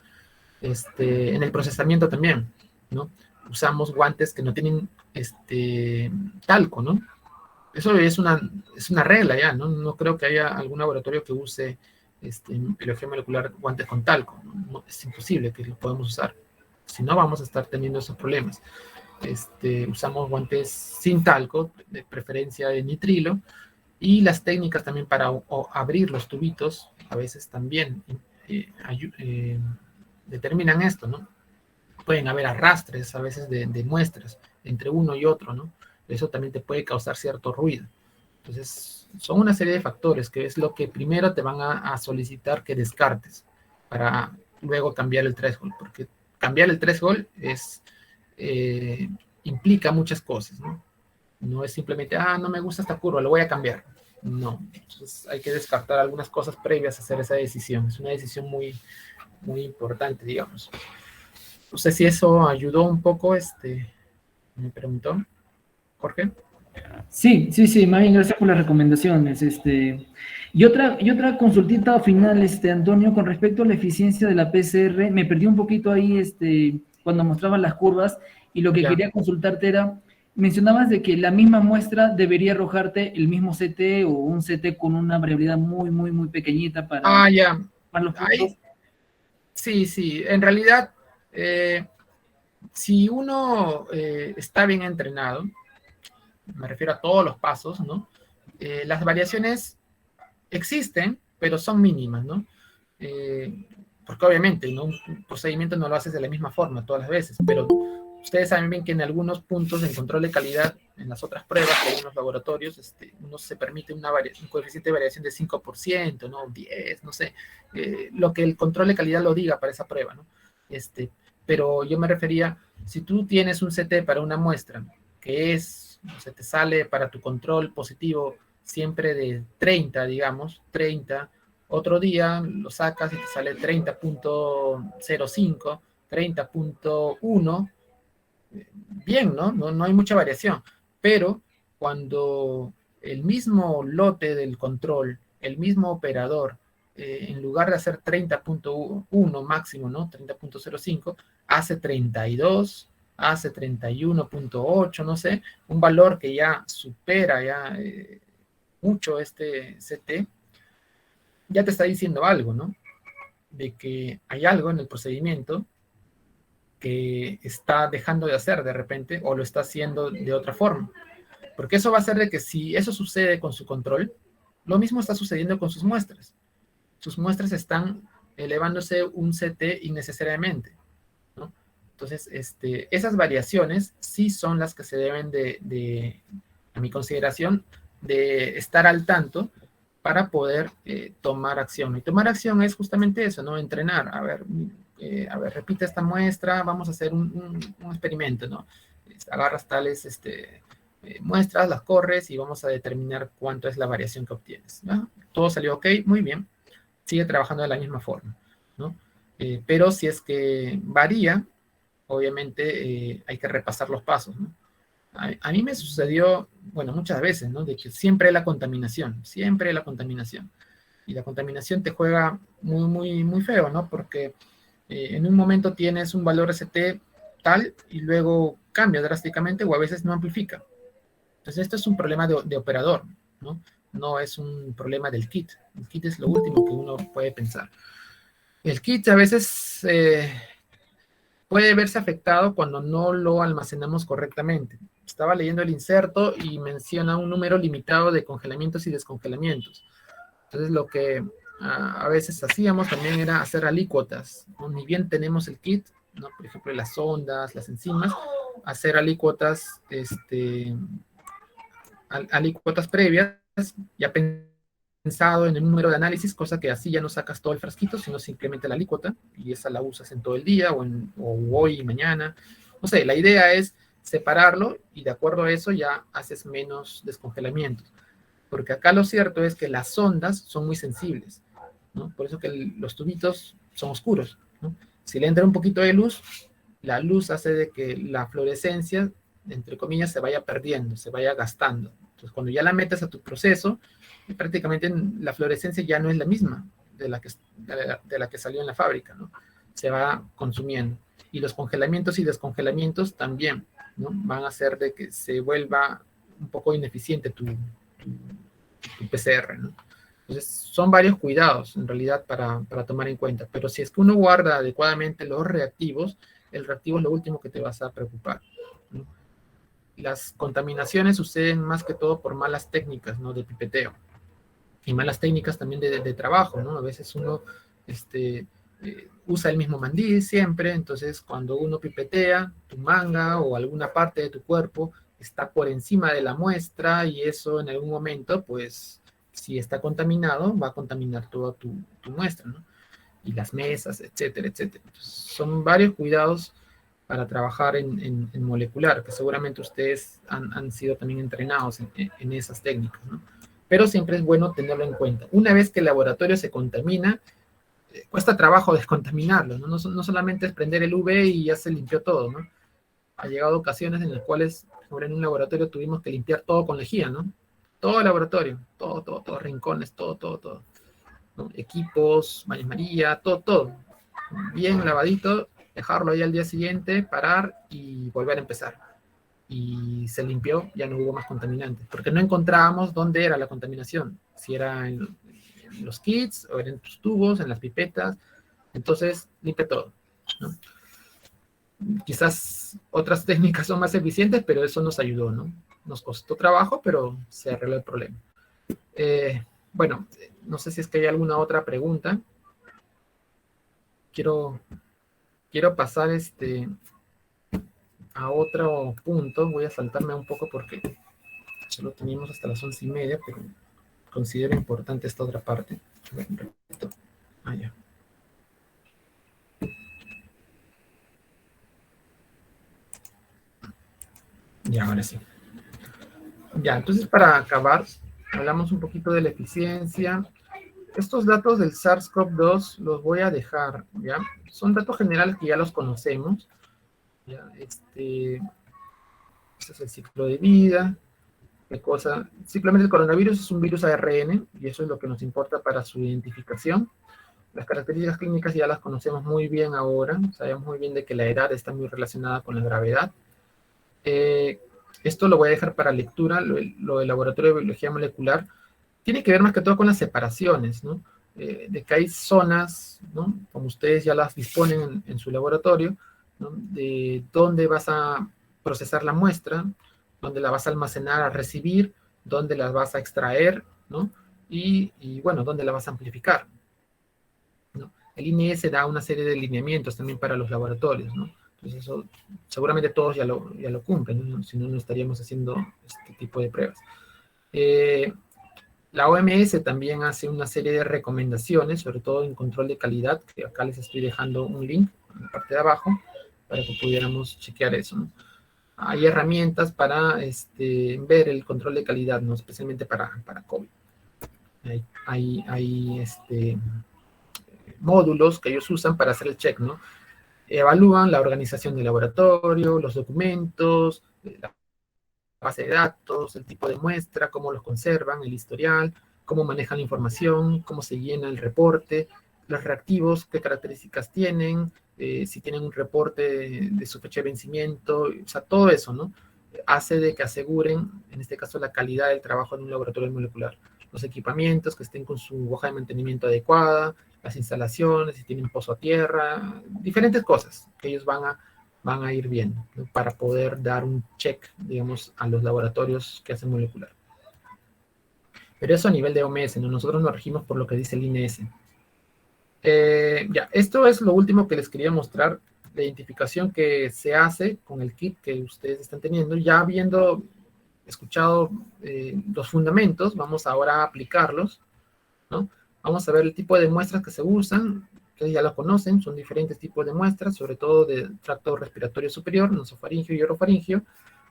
En el procesamiento también, ¿no? Usamos guantes que no tienen talco, ¿no? Eso es una regla ya, ¿no? No creo que haya algún laboratorio que use en biología molecular guantes con talco, ¿no? No, es imposible que lo podamos usar. Si no, vamos a estar teniendo esos problemas. Usamos guantes sin talco, de preferencia de nitrilo, y las técnicas también para abrir los tubitos, a veces también determinan esto, ¿no? Pueden haber arrastres a veces de muestras entre uno y otro, ¿no? Eso también te puede causar cierto ruido. Entonces, son una serie de factores que es lo que primero te van a solicitar que descartes para luego cambiar el threshold, porque cambiar el threshold implica muchas cosas, ¿no? No es simplemente, no me gusta esta curva, lo voy a cambiar. No, entonces hay que descartar algunas cosas previas a hacer esa decisión. Es una decisión muy, muy importante, digamos. No sé si eso ayudó un poco, me preguntó, Jorge. Sí, sí, sí, más bien gracias por las recomendaciones. Y otra consultita final, Antonio, con respecto a la eficiencia de la PCR, me perdí un poquito ahí, cuando mostraban las curvas, y lo que Ya. quería consultarte era, mencionabas de que la misma muestra debería arrojarte el mismo CT o un CT con una variabilidad muy, muy, muy pequeñita Ya. para los puntos. Ahí, sí, sí. En realidad, si uno está bien entrenado, me refiero a todos los pasos, ¿no? Las variaciones existen, pero son mínimas, ¿no? Porque obviamente, ¿no? Un procedimiento no lo haces de la misma forma todas las veces, pero ustedes saben bien que en algunos puntos en control de calidad, en las otras pruebas, en algunos laboratorios, uno se permite un coeficiente de variación de 5%, ¿no? 10, no sé, lo que el control de calidad lo diga para esa prueba, ¿no? Pero yo me refería, si tú tienes un CT para una muestra, que es, o sea, te sale para tu control positivo siempre de 30, digamos, 30, otro día lo sacas y te sale 30.05, 30.1, bien, ¿no? ¿no? hay mucha variación, pero cuando el mismo lote del control, el mismo operador, en lugar de hacer 30.1 máximo, ¿no? 30.05, hace 32, hace 31.8, no sé, un valor que ya supera ya mucho este CT, ya te está diciendo algo, ¿no? De que hay algo en el procedimiento que está dejando de hacer de repente o lo está haciendo de otra forma. Porque eso va a hacer de que si eso sucede con su control, lo mismo está sucediendo con sus muestras. Sus muestras están elevándose un CT innecesariamente, ¿no? Entonces, esas variaciones sí son las que se deben a mi consideración, de estar al tanto para poder tomar acción. Y tomar acción es justamente eso, ¿no? Entrenar. A ver, repite esta muestra, vamos a hacer un experimento, ¿no? Agarras tales muestras, las corres y vamos a determinar cuánto es la variación que obtienes, ¿no? Todo salió ok, muy bien. Sigue trabajando de la misma forma, ¿no? Pero si es que varía, obviamente hay que repasar los pasos, ¿no? A mí me sucedió, bueno, muchas veces, ¿no? De que siempre la contaminación, siempre la contaminación. Y la contaminación te juega muy, muy, muy feo, ¿no? Porque en un momento tienes un valor ST tal y luego cambia drásticamente o a veces no amplifica. Entonces esto es un problema de operador, ¿no? No es un problema del kit. El kit es lo último que uno puede pensar. El kit a veces puede verse afectado cuando no lo almacenamos correctamente. Estaba leyendo el inserto y menciona un número limitado de congelamientos y descongelamientos. Entonces lo que a veces hacíamos también era hacer alícuotas, ¿no? Ni bien tenemos el kit, ¿no? Por ejemplo, las ondas, las enzimas, hacer alícuotas, alícuotas previas, ya pensado en el número de análisis, cosa que así ya no sacas todo el frasquito, sino simplemente la alícuota, y esa la usas en todo el día, o hoy y mañana. No sé, la idea es separarlo, y de acuerdo a eso ya haces menos descongelamientos. Porque acá lo cierto es que las ondas son muy sensibles, ¿no? Por eso que los tubitos son oscuros, ¿no? Si le entra un poquito de luz, la luz hace de que la fluorescencia, entre comillas, se vaya perdiendo, se vaya gastando. Entonces, cuando ya la metes a tu proceso, prácticamente la fluorescencia ya no es la misma de la que salió en la fábrica, ¿no? Se va consumiendo. Y los congelamientos y descongelamientos también, ¿no? Van a hacer de que se vuelva un poco ineficiente tu PCR, ¿no? Entonces, son varios cuidados, en realidad, para tomar en cuenta. Pero si es que uno guarda adecuadamente los reactivos, el reactivo es lo último que te vas a preocupar, ¿no? Las contaminaciones suceden más que todo por malas técnicas, ¿no? De pipeteo. Y malas técnicas también de trabajo, ¿no? A veces uno usa el mismo mandil siempre, entonces cuando uno pipetea, tu manga o alguna parte de tu cuerpo está por encima de la muestra y eso en algún momento, pues, si está contaminado, va a contaminar toda tu muestra, ¿no? Y las mesas, etcétera, etcétera. Entonces, son varios cuidados para trabajar en molecular, que seguramente ustedes han sido también entrenados en esas técnicas, ¿no? Pero siempre es bueno tenerlo en cuenta. Una vez que el laboratorio se contamina, cuesta trabajo descontaminarlo, ¿no? No solamente es prender el UV y ya se limpió todo, ¿no? Ha llegado ocasiones en las cuales, en un laboratorio tuvimos que limpiar todo con lejía, ¿no? Todo el laboratorio, todo, rincones, todo, ¿no? Equipos, baños María, todo, bien lavadito, dejarlo ahí al día siguiente, parar y volver a empezar. Y se limpió, ya no hubo más contaminantes, porque no encontrábamos dónde era la contaminación, si era en los kits, o en tus tubos, en las pipetas. Entonces, limpia todo, ¿no? Quizás otras técnicas son más eficientes, pero eso nos ayudó, ¿no? Nos costó trabajo, pero se arregló el problema. Bueno, no sé si es que hay alguna otra pregunta. Quiero pasar a otro punto. Voy a saltarme un poco porque solo teníamos hasta las 11:30, pero considero importante esta otra parte. Ya. Ya, ahora sí. Ya, entonces para acabar, hablamos un poquito de la eficiencia. Estos datos del SARS-CoV-2 los voy a dejar, ¿ya? Son datos generales que ya los conocemos, ¿ya? Este es el ciclo de vida, qué cosa. Simplemente el coronavirus es un virus ARN, y eso es lo que nos importa para su identificación. Las características clínicas ya las conocemos muy bien ahora, sabemos muy bien de que la edad está muy relacionada con la gravedad. Esto lo voy a dejar para lectura, lo del laboratorio de biología molecular. Tiene que ver más que todo con las separaciones, ¿no? De que hay zonas, ¿no? Como ustedes ya las disponen en su laboratorio, ¿no? De dónde vas a procesar la muestra, dónde la vas a almacenar a recibir, dónde la vas a extraer, ¿no? Y bueno, dónde la vas a amplificar, ¿no? El INS da una serie de lineamientos también para los laboratorios, ¿no? Entonces eso seguramente todos ya lo cumplen, ¿no? Si no, no estaríamos haciendo este tipo de pruebas. La OMS también hace una serie de recomendaciones, sobre todo en control de calidad, que acá les estoy dejando un link en la parte de abajo para que pudiéramos chequear eso, ¿no? Hay herramientas para ver el control de calidad, ¿no? Especialmente para COVID. Hay módulos que ellos usan para hacer el check, ¿no? Evalúan la organización del laboratorio, los documentos, la base de datos, el tipo de muestra, cómo los conservan, el historial, cómo manejan la información, cómo se llena el reporte, los reactivos, qué características tienen, si tienen un reporte de su fecha de vencimiento, o sea, todo eso, ¿no? Hace de que aseguren, en este caso, la calidad del trabajo en un laboratorio molecular. Los equipamientos que estén con su hoja de mantenimiento adecuada, las instalaciones, si tienen pozo a tierra, diferentes cosas que ellos van a ir viendo, ¿no? Para poder dar un check, digamos, a los laboratorios que hacen molecular. Pero eso a nivel de OMS, ¿no? Nosotros nos regimos por lo que dice el INS. Ya, esto es lo último que les quería mostrar, la identificación que se hace con el kit que ustedes están teniendo. Ya habiendo escuchado los fundamentos, vamos ahora a aplicarlos, ¿no? Vamos a ver el tipo de muestras que se usan, ustedes ya lo conocen, son diferentes tipos de muestras, sobre todo de tracto respiratorio superior, nasofaringio y orofaringio.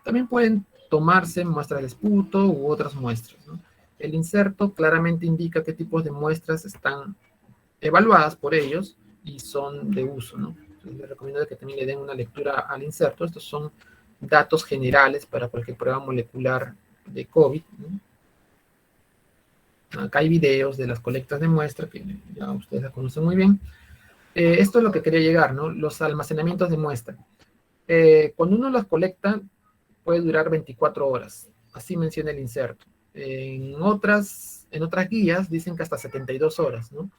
También pueden tomarse muestras de esputo u otras muestras, ¿no? El inserto claramente indica qué tipos de muestras están evaluadas por ellos y son de uso, ¿no? Entonces, les recomiendo que también le den una lectura al inserto. Estos son datos generales para cualquier prueba molecular de COVID, ¿no? Acá hay videos de las colectas de muestra que ya ustedes la conocen muy bien. Esto es lo que quería llegar, ¿no? Los almacenamientos de muestra. Cuando uno las colecta, puede durar 24 horas. Así menciona el inserto. En otras guías dicen que hasta 72 horas, ¿no?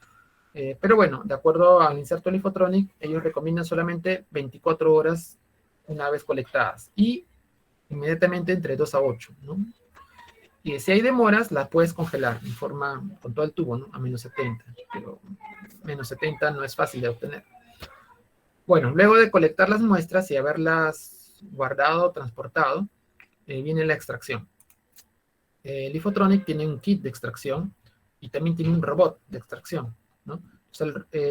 Pero bueno, de acuerdo al inserto Lifotronic, ellos recomiendan solamente 24 horas una vez colectadas y inmediatamente entre 2 a 8, ¿no? Y si hay demoras, las puedes congelar en forma, con todo el tubo, ¿no? A menos 70, pero menos 70 no es fácil de obtener. Bueno, luego de colectar las muestras y haberlas guardado, transportado, viene la extracción. Lifotronic tiene un kit de extracción y también tiene un robot de extracción, ¿no? O sea,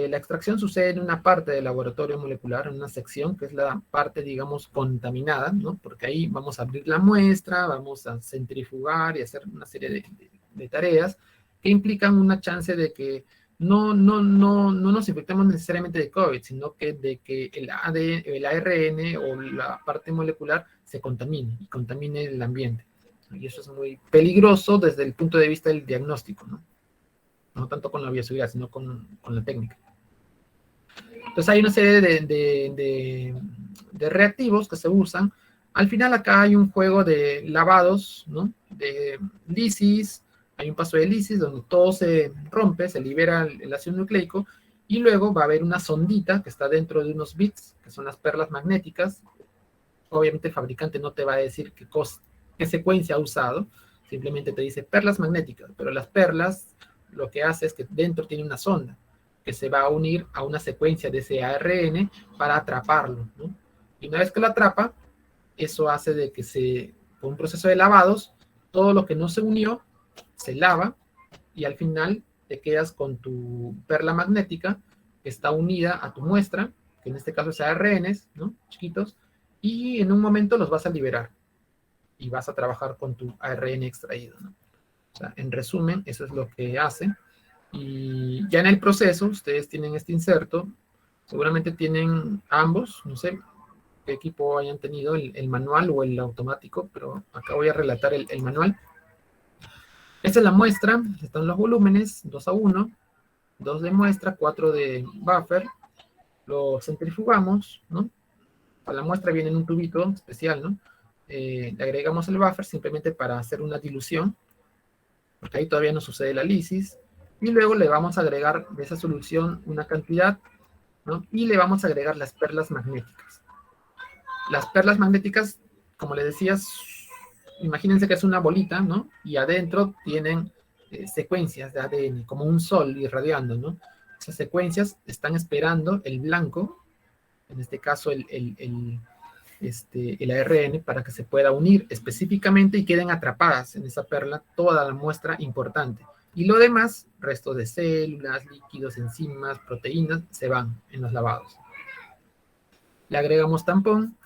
la extracción sucede en una parte del laboratorio molecular, en una sección que es la parte, digamos, contaminada, ¿no? Porque ahí vamos a abrir la muestra, vamos a centrifugar y hacer una serie de tareas que implican una chance de que no nos infectemos necesariamente de COVID, sino que de que el ADN, el ARN o la parte molecular se contamine y contamine el ambiente. Y eso es muy peligroso desde el punto de vista del diagnóstico, ¿no? No tanto con la bioseguridad, sino con la técnica. Entonces hay una serie de reactivos que se usan. Al final acá hay un juego de lavados, ¿no? De lisis, hay un paso de lisis donde todo se rompe, se libera el ácido nucleico, y luego va a haber una sondita que está dentro de unos bits, que son las perlas magnéticas. Obviamente el fabricante no te va a decir qué secuencia ha usado, simplemente te dice perlas magnéticas, pero las perlas lo que hace es que dentro tiene una sonda que se va a unir a una secuencia de ese ARN para atraparlo, ¿no? Y una vez que lo atrapa, eso hace de que por un proceso de lavados, todo lo que no se unió se lava y al final te quedas con tu perla magnética que está unida a tu muestra, que en este caso es ARNs, ¿no? Chiquitos, y en un momento los vas a liberar y vas a trabajar con tu ARN extraído, ¿no? O sea, en resumen, eso es lo que hace. Y ya en el proceso, ustedes tienen este inserto, seguramente tienen ambos, no sé qué equipo hayan tenido, el manual o el automático, pero acá voy a relatar el manual. Esta es la muestra, están los volúmenes, 2 a 1, 2 de muestra, 4 de buffer, lo centrifugamos, ¿no? A la muestra viene en un tubito especial, ¿no? Le agregamos el buffer simplemente para hacer una dilución, porque ahí todavía no sucede la lisis, y luego le vamos a agregar de esa solución una cantidad, ¿no? Y le vamos a agregar las perlas magnéticas. Las perlas magnéticas, como le decías, imagínense que es una bolita, ¿no? Y adentro tienen secuencias de ADN, como un sol irradiando, ¿no? Esas secuencias están esperando el blanco, en este caso el ARN, para que se pueda unir específicamente y queden atrapadas en esa perla toda la muestra importante. Y lo demás, resto de células, líquidos, enzimas, proteínas, se van en los lavados. Le agregamos tampón,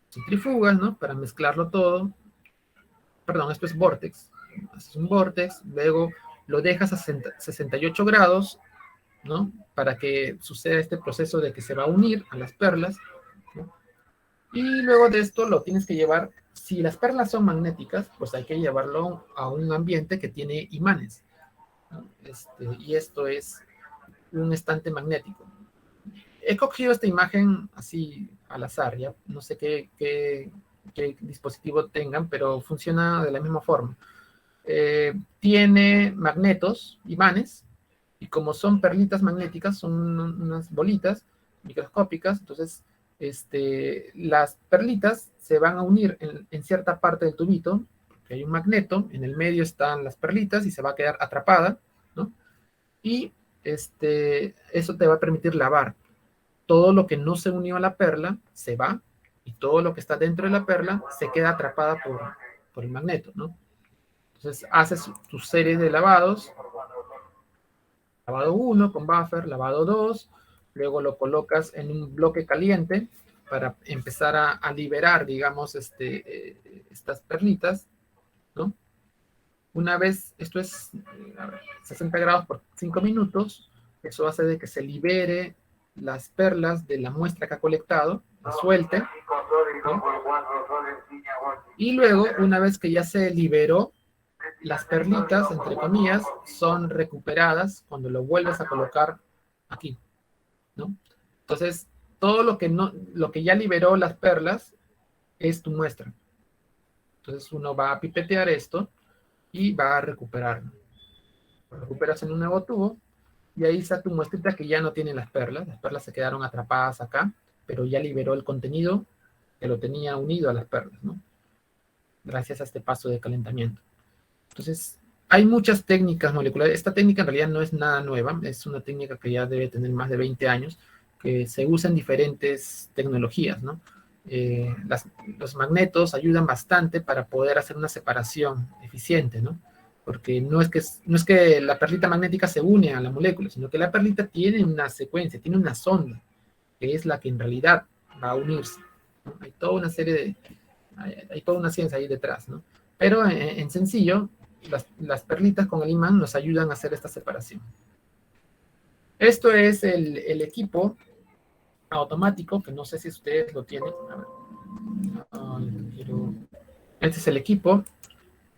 centrifugas, ¿no? Para mezclarlo todo. Perdón, esto es vortex. Es un vortex, luego lo dejas a 68 grados, ¿no? Para que suceda este proceso de que se va a unir a las perlas, ¿no? Y luego de esto lo tienes que llevar, si las perlas son magnéticas, pues hay que llevarlo a un ambiente que tiene imanes, ¿no? Y esto es un estante magnético. He cogido esta imagen así al azar, ya no sé qué dispositivo tengan, pero funciona de la misma forma. Tiene magnetos, imanes, Y como son perlitas magnéticas, son unas bolitas microscópicas, entonces las perlitas se van a unir en cierta parte del tubito, porque hay un magneto, en el medio están las perlitas y se va a quedar atrapada, ¿no? Y eso te va a permitir lavar. Todo lo que no se unió a la perla se va, y todo lo que está dentro de la perla se queda atrapada por el magneto, ¿no? Entonces haces tu serie de lavados, lavado 1 con buffer, lavado 2, luego lo colocas en un bloque caliente para empezar a liberar, digamos, estas perlitas, ¿no? Una vez, esto es 60 grados por 5 minutos, eso hace de que se libere las perlas de la muestra que ha colectado, la suelte, ¿no? Y luego, una vez que ya se liberó, las perlitas, entre comillas, son recuperadas cuando lo vuelves a colocar aquí, ¿no? Entonces, todo lo que ya liberó las perlas es tu muestra. Entonces uno va a pipetear esto y va a recuperarlo. Lo recuperas en un nuevo tubo y ahí está tu muestrita que ya no tiene las perlas se quedaron atrapadas acá, pero ya liberó el contenido que lo tenía unido a las perlas, ¿no? Gracias a este paso de calentamiento. Entonces, hay muchas técnicas moleculares. Esta técnica en realidad no es nada nueva, es una técnica que ya debe tener más de 20 años, que se usa en diferentes tecnologías, ¿no? Los magnetos ayudan bastante para poder hacer una separación eficiente, ¿no? Porque no es que la perlita magnética se une a la molécula, sino que la perlita tiene una secuencia, tiene una sonda, que es la que en realidad va a unirse, ¿no? Hay toda una serie de... Hay toda una ciencia ahí detrás, ¿no? Pero en sencillo, las perlitas con el imán nos ayudan a hacer esta separación. Esto es el equipo automático, que no sé si ustedes lo tienen. A ver. Este es el equipo.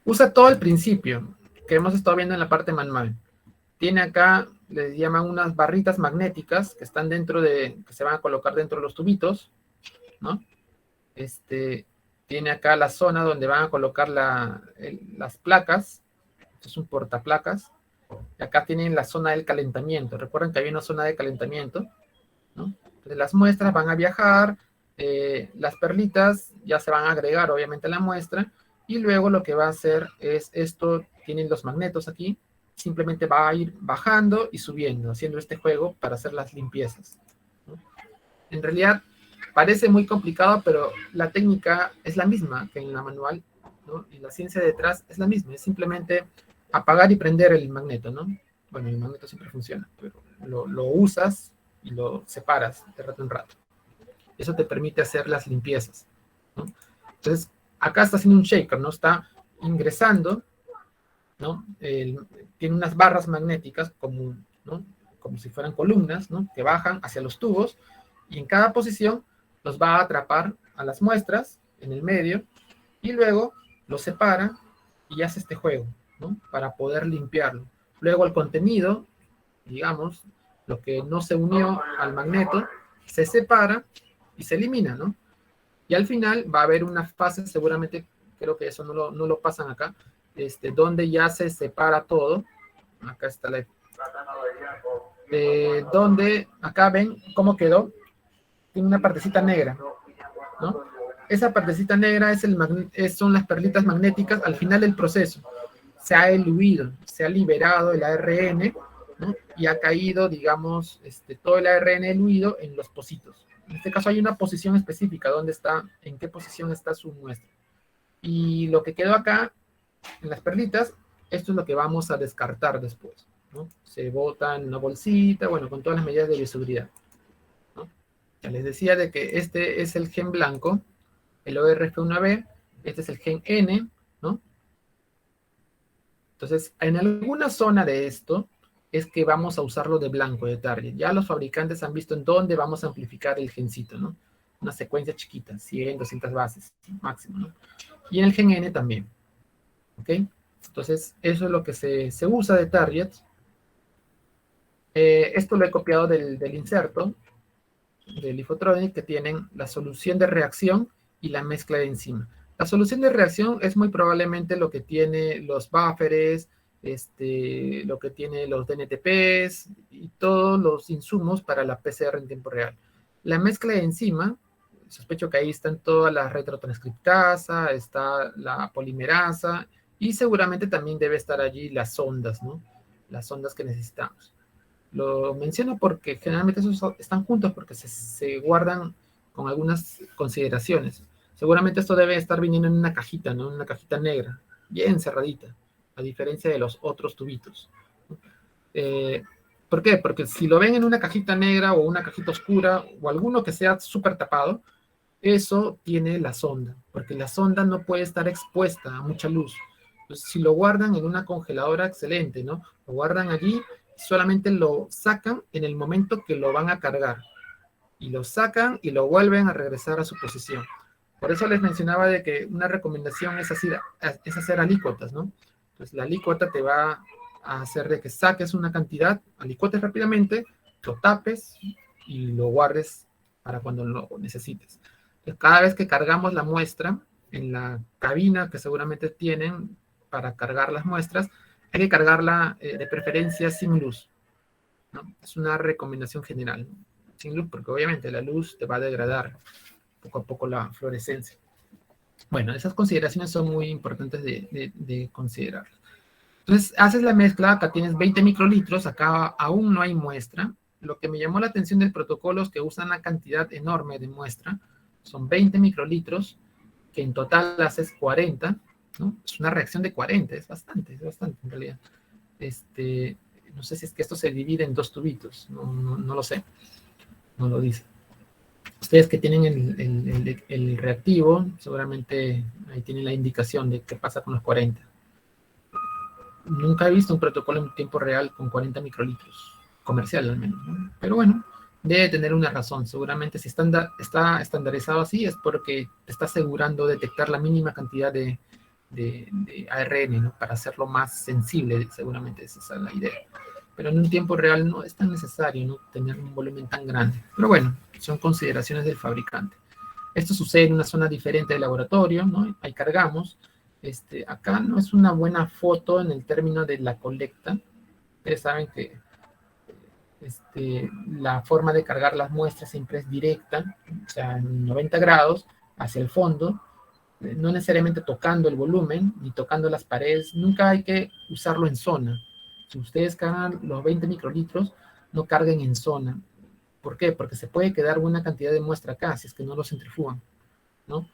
Usa todo el principio que hemos estado viendo en la parte manual. Tiene acá, les llaman unas barritas magnéticas que están que se van a colocar dentro de los tubitos, ¿no? Tiene acá la zona donde van a colocar las placas. Esto es un portaplacas. Y acá tienen la zona del calentamiento. Recuerden que hay una zona de calentamiento, ¿no? Entonces las muestras van a viajar, las perlitas ya se van a agregar obviamente a la muestra, y luego lo que va a hacer es esto, tienen los magnetos aquí, simplemente va a ir bajando y subiendo, haciendo este juego para hacer las limpiezas, ¿no? En realidad parece muy complicado, pero la técnica es la misma que en la manual, ¿no? Y la ciencia detrás es la misma, es simplemente apagar y prender el magneto, ¿no? Bueno, el magneto siempre funciona, pero lo usas y lo separas de rato en rato. Eso te permite hacer las limpiezas, ¿no? Entonces, acá está haciendo un shaker, ¿no? Está ingresando, ¿no? Tiene unas barras magnéticas ¿no? Como si fueran columnas, ¿no? Que bajan hacia los tubos, y en cada posición los va a atrapar a las muestras en el medio, y luego los separa y hace este juego, ¿no? Para poder limpiarlo. Luego el contenido, digamos, lo que no se unió al magneto, se separa y se elimina, ¿no? Y al final va a haber una fase, seguramente, creo que eso no lo pasan acá, donde ya se separa todo. Acá está donde, acá ven cómo quedó, tiene una partecita negra, ¿no? Esa partecita negra son las perlitas magnéticas al final del proceso. Se ha eluido, se ha liberado el ARN, ¿no? Y ha caído, digamos, todo el ARN eluido en los pocitos. En este caso hay una posición específica, en qué posición está su muestra. Y lo que quedó acá, en las perlitas, esto es lo que vamos a descartar después, ¿no? Se bota en una bolsita, bueno, con todas las medidas de bioseguridad, ¿no? Ya les decía de que este es el gen blanco, el ORF1b, este es el gen N, ¿no? Entonces, en alguna zona de esto es que vamos a usarlo de blanco, de target. Ya los fabricantes han visto en dónde vamos a amplificar el gencito, ¿no? Una secuencia chiquita, 100, 200 bases máximo, ¿no? Y en el gen N también, ¿ok? Entonces, eso es lo que se usa de target. Esto lo he copiado del inserto, del Lifotronic, que tienen la solución de reacción y la mezcla de enzima. La solución de reacción es muy probablemente lo que tiene los bufferes, lo que tiene los DNTPs y todos los insumos para la PCR en tiempo real. La mezcla de enzima, sospecho que ahí están todas las retrotranscriptasa, está la polimerasa, y seguramente también debe estar allí las sondas, ¿no? Las sondas que necesitamos. Lo menciono porque generalmente esos están juntos porque se guardan con algunas consideraciones. Seguramente esto debe estar viniendo en una cajita, ¿no? En una cajita negra, bien cerradita, a diferencia de los otros tubitos. Eh, ¿Por qué? Porque si lo ven en una cajita negra o una cajita oscura o alguno que sea súper tapado, eso tiene la sonda, porque la sonda no puede estar expuesta a mucha luz. Entonces, si lo guardan en una congeladora, excelente, ¿no? Lo guardan allí, solamente lo sacan en el momento que lo van a cargar. Y lo sacan y lo vuelven a regresar a su posición. Por eso les mencionaba de que una recomendación es hacer alícuotas, ¿no? Entonces la alícuota te va a hacer de que saques una cantidad, alicuotes rápidamente, lo tapes y lo guardes para cuando lo necesites. Entonces, cada vez que cargamos la muestra en la cabina que seguramente tienen para cargar las muestras, hay que cargarla de preferencia sin luz, ¿no? Es una recomendación general. Sin luz, porque obviamente la luz te va a degradar poco a poco la fluorescencia. Bueno, esas consideraciones son muy importantes de considerar. Entonces, haces la mezcla, acá tienes 20 microlitros, acá aún no hay muestra. Lo que me llamó la atención del protocolo es que usan una cantidad enorme de muestra, son 20 microlitros, que en total haces 40, ¿no? Es una reacción de 40, es bastante en realidad. No sé si es que esto se divide en dos tubitos, no lo sé, no lo dice. Ustedes que tienen el reactivo, seguramente ahí tienen la indicación de qué pasa con los 40. Nunca he visto un protocolo en tiempo real con 40 microlitros, comercial al menos, ¿no? Pero bueno, debe tener una razón. Seguramente si está estandarizado así es porque está asegurando detectar la mínima cantidad de ARN, ¿no? Para hacerlo más sensible, seguramente esa es la idea. Pero en un tiempo real no es tan necesario, ¿no? Tener un volumen tan grande. Pero bueno, son consideraciones del fabricante. Esto sucede en una zona diferente del laboratorio, ¿no? Ahí cargamos. Acá no es una buena foto en el término de la colecta. Ustedes saben que la forma de cargar las muestras siempre es directa, o sea, en 90 grados hacia el fondo, no necesariamente tocando el volumen ni tocando las paredes. Nunca hay que usarlo en zona. Si ustedes cargan los 20 microlitros, no carguen en zona. ¿Por qué? Porque se puede quedar buena cantidad de muestra acá si es que no lo centrifugan, ¿no?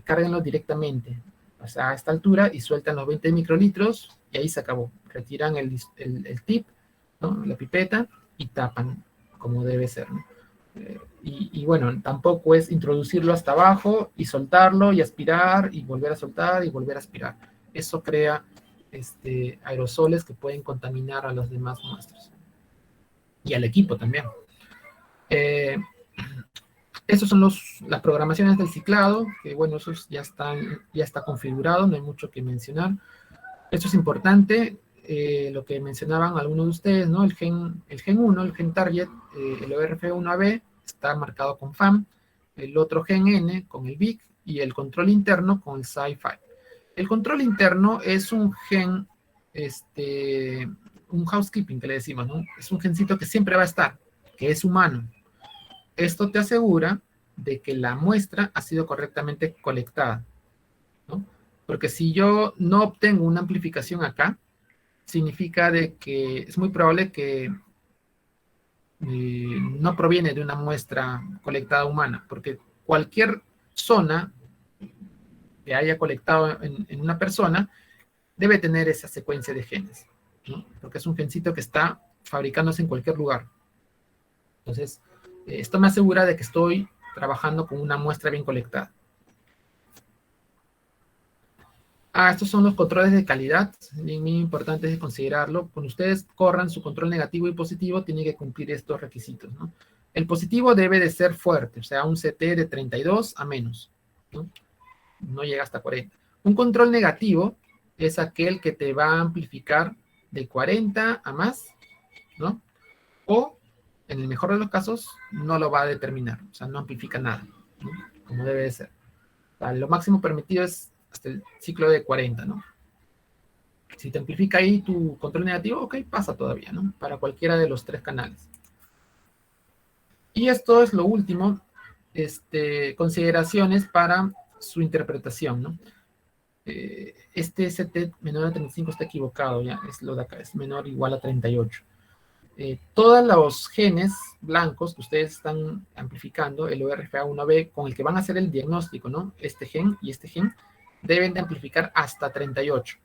Cárguenlo directamente, o sea, a esta altura, y sueltan los 20 microlitros y ahí se acabó. Retiran el tip, ¿no? La pipeta, y tapan como debe ser, ¿no? Y bueno, tampoco es introducirlo hasta abajo y soltarlo y aspirar y volver a soltar y volver a aspirar. Eso crea aerosoles que pueden contaminar a las demás muestras y al equipo también. Estas son las programaciones del ciclado, que bueno, eso ya está configurado, no hay mucho que mencionar. Esto es importante, lo que mencionaban algunos de ustedes, ¿no? El gen 1, el gen target, el ORF1AB, está marcado con FAM, el otro gen N con el BIC, y el control interno con el Sci5. El control interno es un gen, un housekeeping que le decimos, ¿no? Es un gencito que siempre va a estar, que es humano. Esto te asegura de que la muestra ha sido correctamente colectada, ¿no? Porque si yo no obtengo una amplificación acá, significa de que es muy probable que no proviene de una muestra colectada humana, porque cualquier zona que haya colectado en una persona debe tener esa secuencia de genes, ¿no? Porque es un gencito que está fabricándose en cualquier lugar. Entonces, esto me asegura de que estoy trabajando con una muestra bien colectada. Estos son los controles de calidad, bien importantes de considerarlo. Cuando ustedes corran su control negativo y positivo, tienen que cumplir estos requisitos, ¿no? El positivo debe de ser fuerte, o sea, un CT de 32 a menos, ¿no? No llega hasta 40. Un control negativo es aquel que te va a amplificar de 40 a más, ¿no? O, en el mejor de los casos, no lo va a determinar, o sea, no amplifica nada, ¿no? Como debe de ser. O sea, lo máximo permitido es hasta el ciclo de 40, ¿no? Si te amplifica ahí tu control negativo, ok, pasa todavía, ¿no? Para cualquiera de los 3 canales. Y esto es lo último, consideraciones para su interpretación, ¿no? Este ST menor a 35 está equivocado, ya, es lo de acá, es menor o igual a 38. Todos los genes blancos que ustedes están amplificando, el ORFA1B, con el que van a hacer el diagnóstico, ¿no? Este gen y este gen, deben de amplificar hasta 38.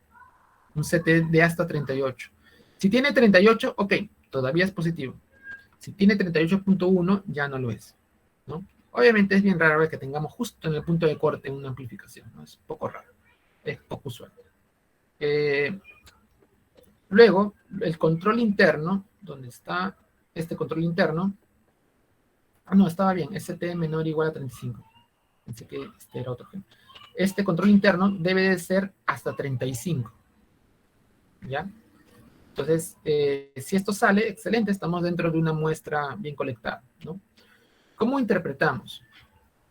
Un CT de hasta 38. Si tiene 38, ok, todavía es positivo. Si tiene 38.1, ya no lo es, ¿no? Obviamente es bien raro que tengamos justo en el punto de corte una amplificación, ¿no? Es poco raro, es poco usual. Luego, el control interno, donde está este control interno, no, estaba bien, ST menor o igual a 35. Pensé que este era otro gen. Este control interno debe de ser hasta 35, ¿ya? Entonces, si esto sale, excelente, estamos dentro de una muestra bien colectada, ¿no? ¿Cómo interpretamos?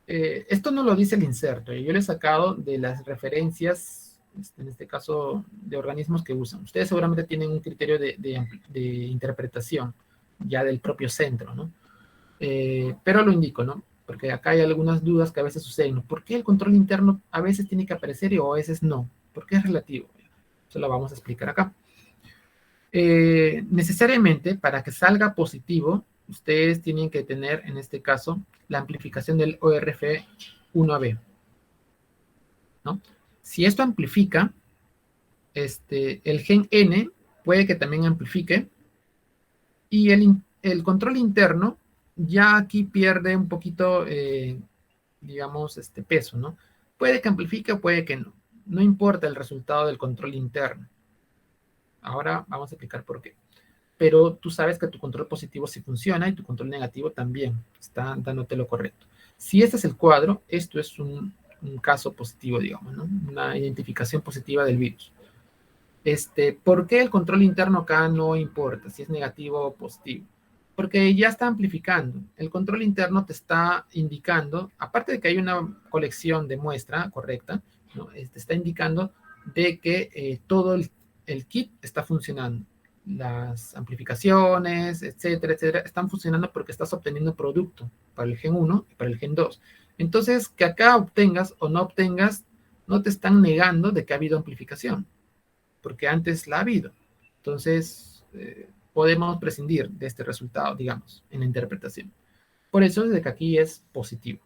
Esto no lo dice el inserto, yo lo he sacado de las referencias, en este caso, de organismos que usan. Ustedes seguramente tienen un criterio de interpretación ya del propio centro, ¿no? Pero lo indico, ¿no? Porque acá hay algunas dudas que a veces suceden, ¿no? ¿Por qué el control interno a veces tiene que aparecer y a veces no? ¿Por qué es relativo? Eso lo vamos a explicar acá. Necesariamente, para que salga positivo, ustedes tienen que tener, en este caso, la amplificación del ORF1B, ¿no? Si esto amplifica, el gen N puede que también amplifique, y el control interno ya aquí pierde un poquito, digamos, peso, ¿no? Puede que amplifique o puede que no. No importa el resultado del control interno. Ahora vamos a explicar por qué. Pero tú sabes que tu control positivo sí funciona y tu control negativo también está dándote lo correcto. Si este es el cuadro, esto es un caso positivo, digamos, ¿no? Una identificación positiva del virus. ¿Por qué el control interno acá no importa si es negativo o positivo? Porque ya está amplificando. El control interno te está indicando, aparte de que hay una colección de muestra correcta, ¿no? Te está indicando de que todo el kit está funcionando. Las amplificaciones, etcétera, etcétera, están funcionando porque estás obteniendo producto para el gen 1 y para el gen 2. Entonces, que acá obtengas o no obtengas, no te están negando de que ha habido amplificación, porque antes la ha habido. Entonces, podemos prescindir de este resultado, digamos, en la interpretación. Por eso es de que aquí es positivo.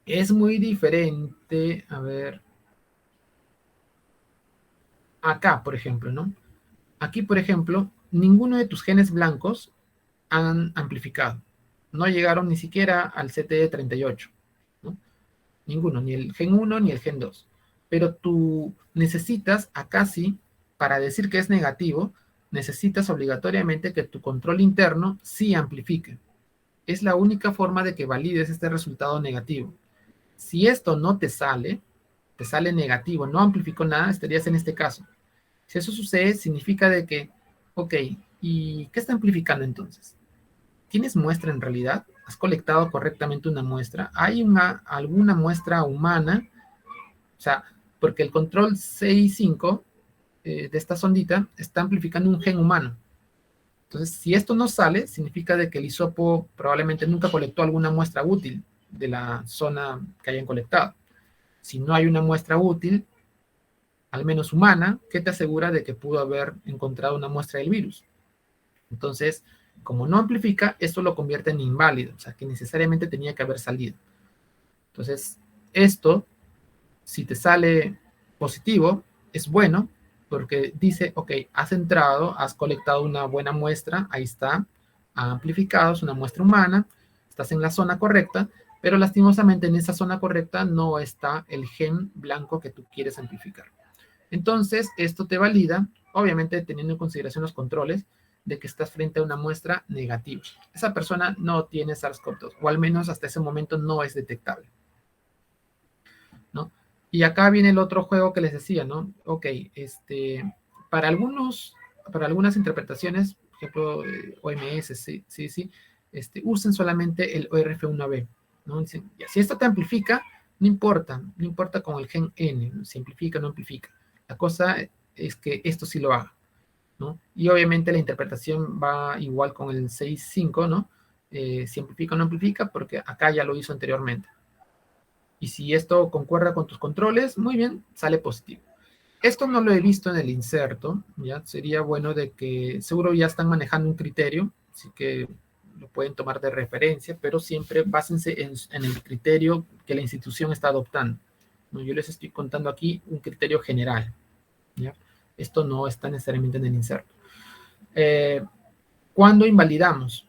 Es muy diferente, a ver, acá, por ejemplo, ¿no? Aquí, por ejemplo, ninguno de tus genes blancos han amplificado. No llegaron ni siquiera al CTE38, ¿no? Ninguno, ni el gen 1 ni el gen 2. Pero tú necesitas, acá sí, para decir que es negativo, necesitas obligatoriamente que tu control interno sí amplifique. Es la única forma de que valides este resultado negativo. Si esto no te sale negativo, no amplificó nada, estarías en este caso. Si eso sucede, significa de que, ok, ¿y qué está amplificando entonces? ¿Tienes muestra en realidad? ¿Has colectado correctamente una muestra? ¿Hay alguna muestra humana? O sea, porque el control CI5 de esta sondita está amplificando un gen humano. Entonces, si esto no sale, significa de que el hisopo probablemente nunca colectó alguna muestra útil de la zona que hayan colectado. Si no hay una muestra útil, al menos humana, ¿qué te asegura de que pudo haber encontrado una muestra del virus? Entonces, como no amplifica, esto lo convierte en inválido, o sea, que necesariamente tenía que haber salido. Entonces, esto, si te sale positivo, es bueno, porque dice, ok, has entrado, has colectado una buena muestra, ahí está, ha amplificado, es una muestra humana, estás en la zona correcta, pero lastimosamente en esa zona correcta no está el gen blanco que tú quieres amplificar. Entonces, esto te valida, obviamente teniendo en consideración los controles, de que estás frente a una muestra negativa. Esa persona no tiene SARS-CoV-2, o al menos hasta ese momento no es detectable, ¿no? Y acá viene el otro juego que les decía, ¿no? Ok, para algunas interpretaciones, por ejemplo, OMS, sí, usen solamente el ORF1B, ¿no? Dicen, si esto te amplifica, No importa, no importa con el gen N, ¿no? Si amplifica o no amplifica. La cosa es que esto sí lo haga, ¿no? Y obviamente la interpretación va igual con el 6.5, ¿no? Si amplifica o no amplifica, porque acá ya lo hizo anteriormente. Y si esto concuerda con tus controles, muy bien, sale positivo. Esto no lo he visto en el inserto, ¿ya? Sería bueno de que seguro ya están manejando un criterio, así que lo pueden tomar de referencia, pero siempre básense en el criterio que la institución está adoptando, ¿no? Yo les estoy contando aquí un criterio general, ¿ya? Esto no está necesariamente en el inserto. ¿Cuándo invalidamos?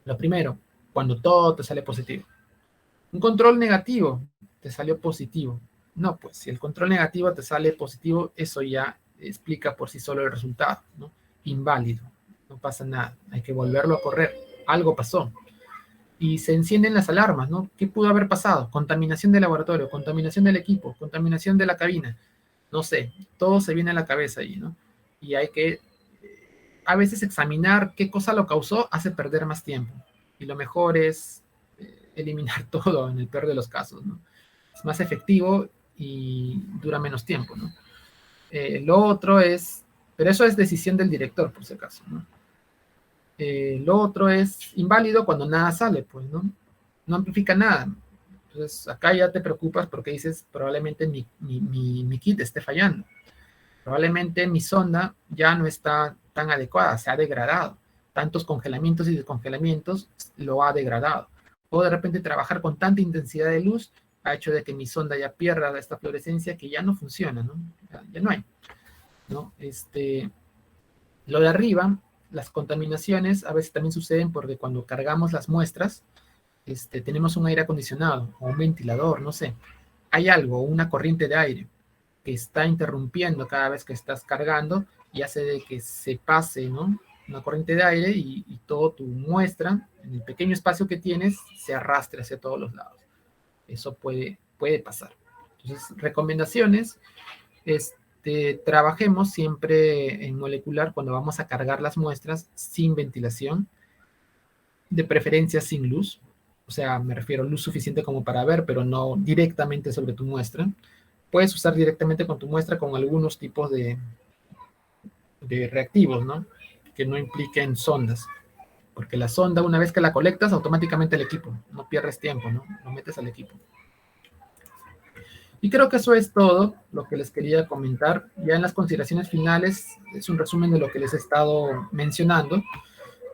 Lo primero, cuando todo te sale positivo. Un control negativo te salió positivo. No, pues si el control negativo te sale positivo, eso ya explica por sí solo el resultado, ¿no? Inválido, no pasa nada, hay que volverlo a correr, algo pasó. Y se encienden las alarmas, ¿no? ¿Qué pudo haber pasado? Contaminación del laboratorio, contaminación del equipo, contaminación de la cabina, no sé, todo se viene a la cabeza ahí, ¿no? Y hay que a veces examinar qué cosa lo causó hace perder más tiempo. Y lo mejor es eliminar todo en el peor de los casos, ¿no? Es más efectivo y dura menos tiempo, ¿no? Lo otro es, pero eso es decisión del director, por si acaso, ¿no? Lo otro es inválido cuando nada sale, pues, ¿no? No amplifica nada. Entonces, acá ya te preocupas porque dices, probablemente mi kit esté fallando. Probablemente mi sonda ya no está tan adecuada, se ha degradado. Tantos congelamientos y descongelamientos lo ha degradado. O de repente trabajar con tanta intensidad de luz ha hecho de que mi sonda ya pierda esta fluorescencia que ya no funciona, ¿no? Ya no hay, ¿no? Lo de arriba, las contaminaciones a veces también suceden porque cuando cargamos las muestras, tenemos un aire acondicionado o un ventilador, no sé. Hay algo, una corriente de aire que está interrumpiendo cada vez que estás cargando y hace de que se pase, ¿no? Una corriente de aire y todo tu muestra, en el pequeño espacio que tienes, se arrastre hacia todos los lados. Eso puede pasar. Entonces, recomendaciones, trabajemos siempre en molecular cuando vamos a cargar las muestras sin ventilación, de preferencia sin luz, o sea, me refiero a luz suficiente como para ver, pero no directamente sobre tu muestra. Puedes usar directamente con tu muestra con algunos tipos de reactivos, ¿no? Que no impliquen sondas. Porque la sonda, una vez que la colectas, automáticamente el equipo. No pierdes tiempo, ¿no? Lo metes al equipo. Y creo que eso es todo lo que les quería comentar. Ya en las consideraciones finales, es un resumen de lo que les he estado mencionando.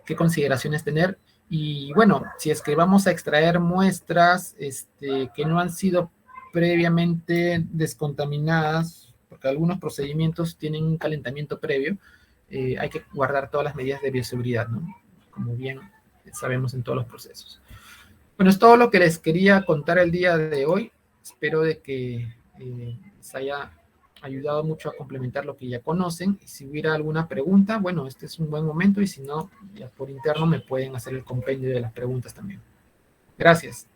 Qué consideraciones tener. Y bueno, si es que vamos a extraer muestras que no han sido previamente descontaminadas, porque algunos procedimientos tienen un calentamiento previo, hay que guardar todas las medidas de bioseguridad, ¿no? Como bien sabemos en todos los procesos. Bueno, es todo lo que les quería contar el día de hoy. Espero de que les haya ayudado mucho a complementar lo que ya conocen. Y si hubiera alguna pregunta, bueno, este es un buen momento y si no, ya por interno me pueden hacer el compendio de las preguntas también. Gracias.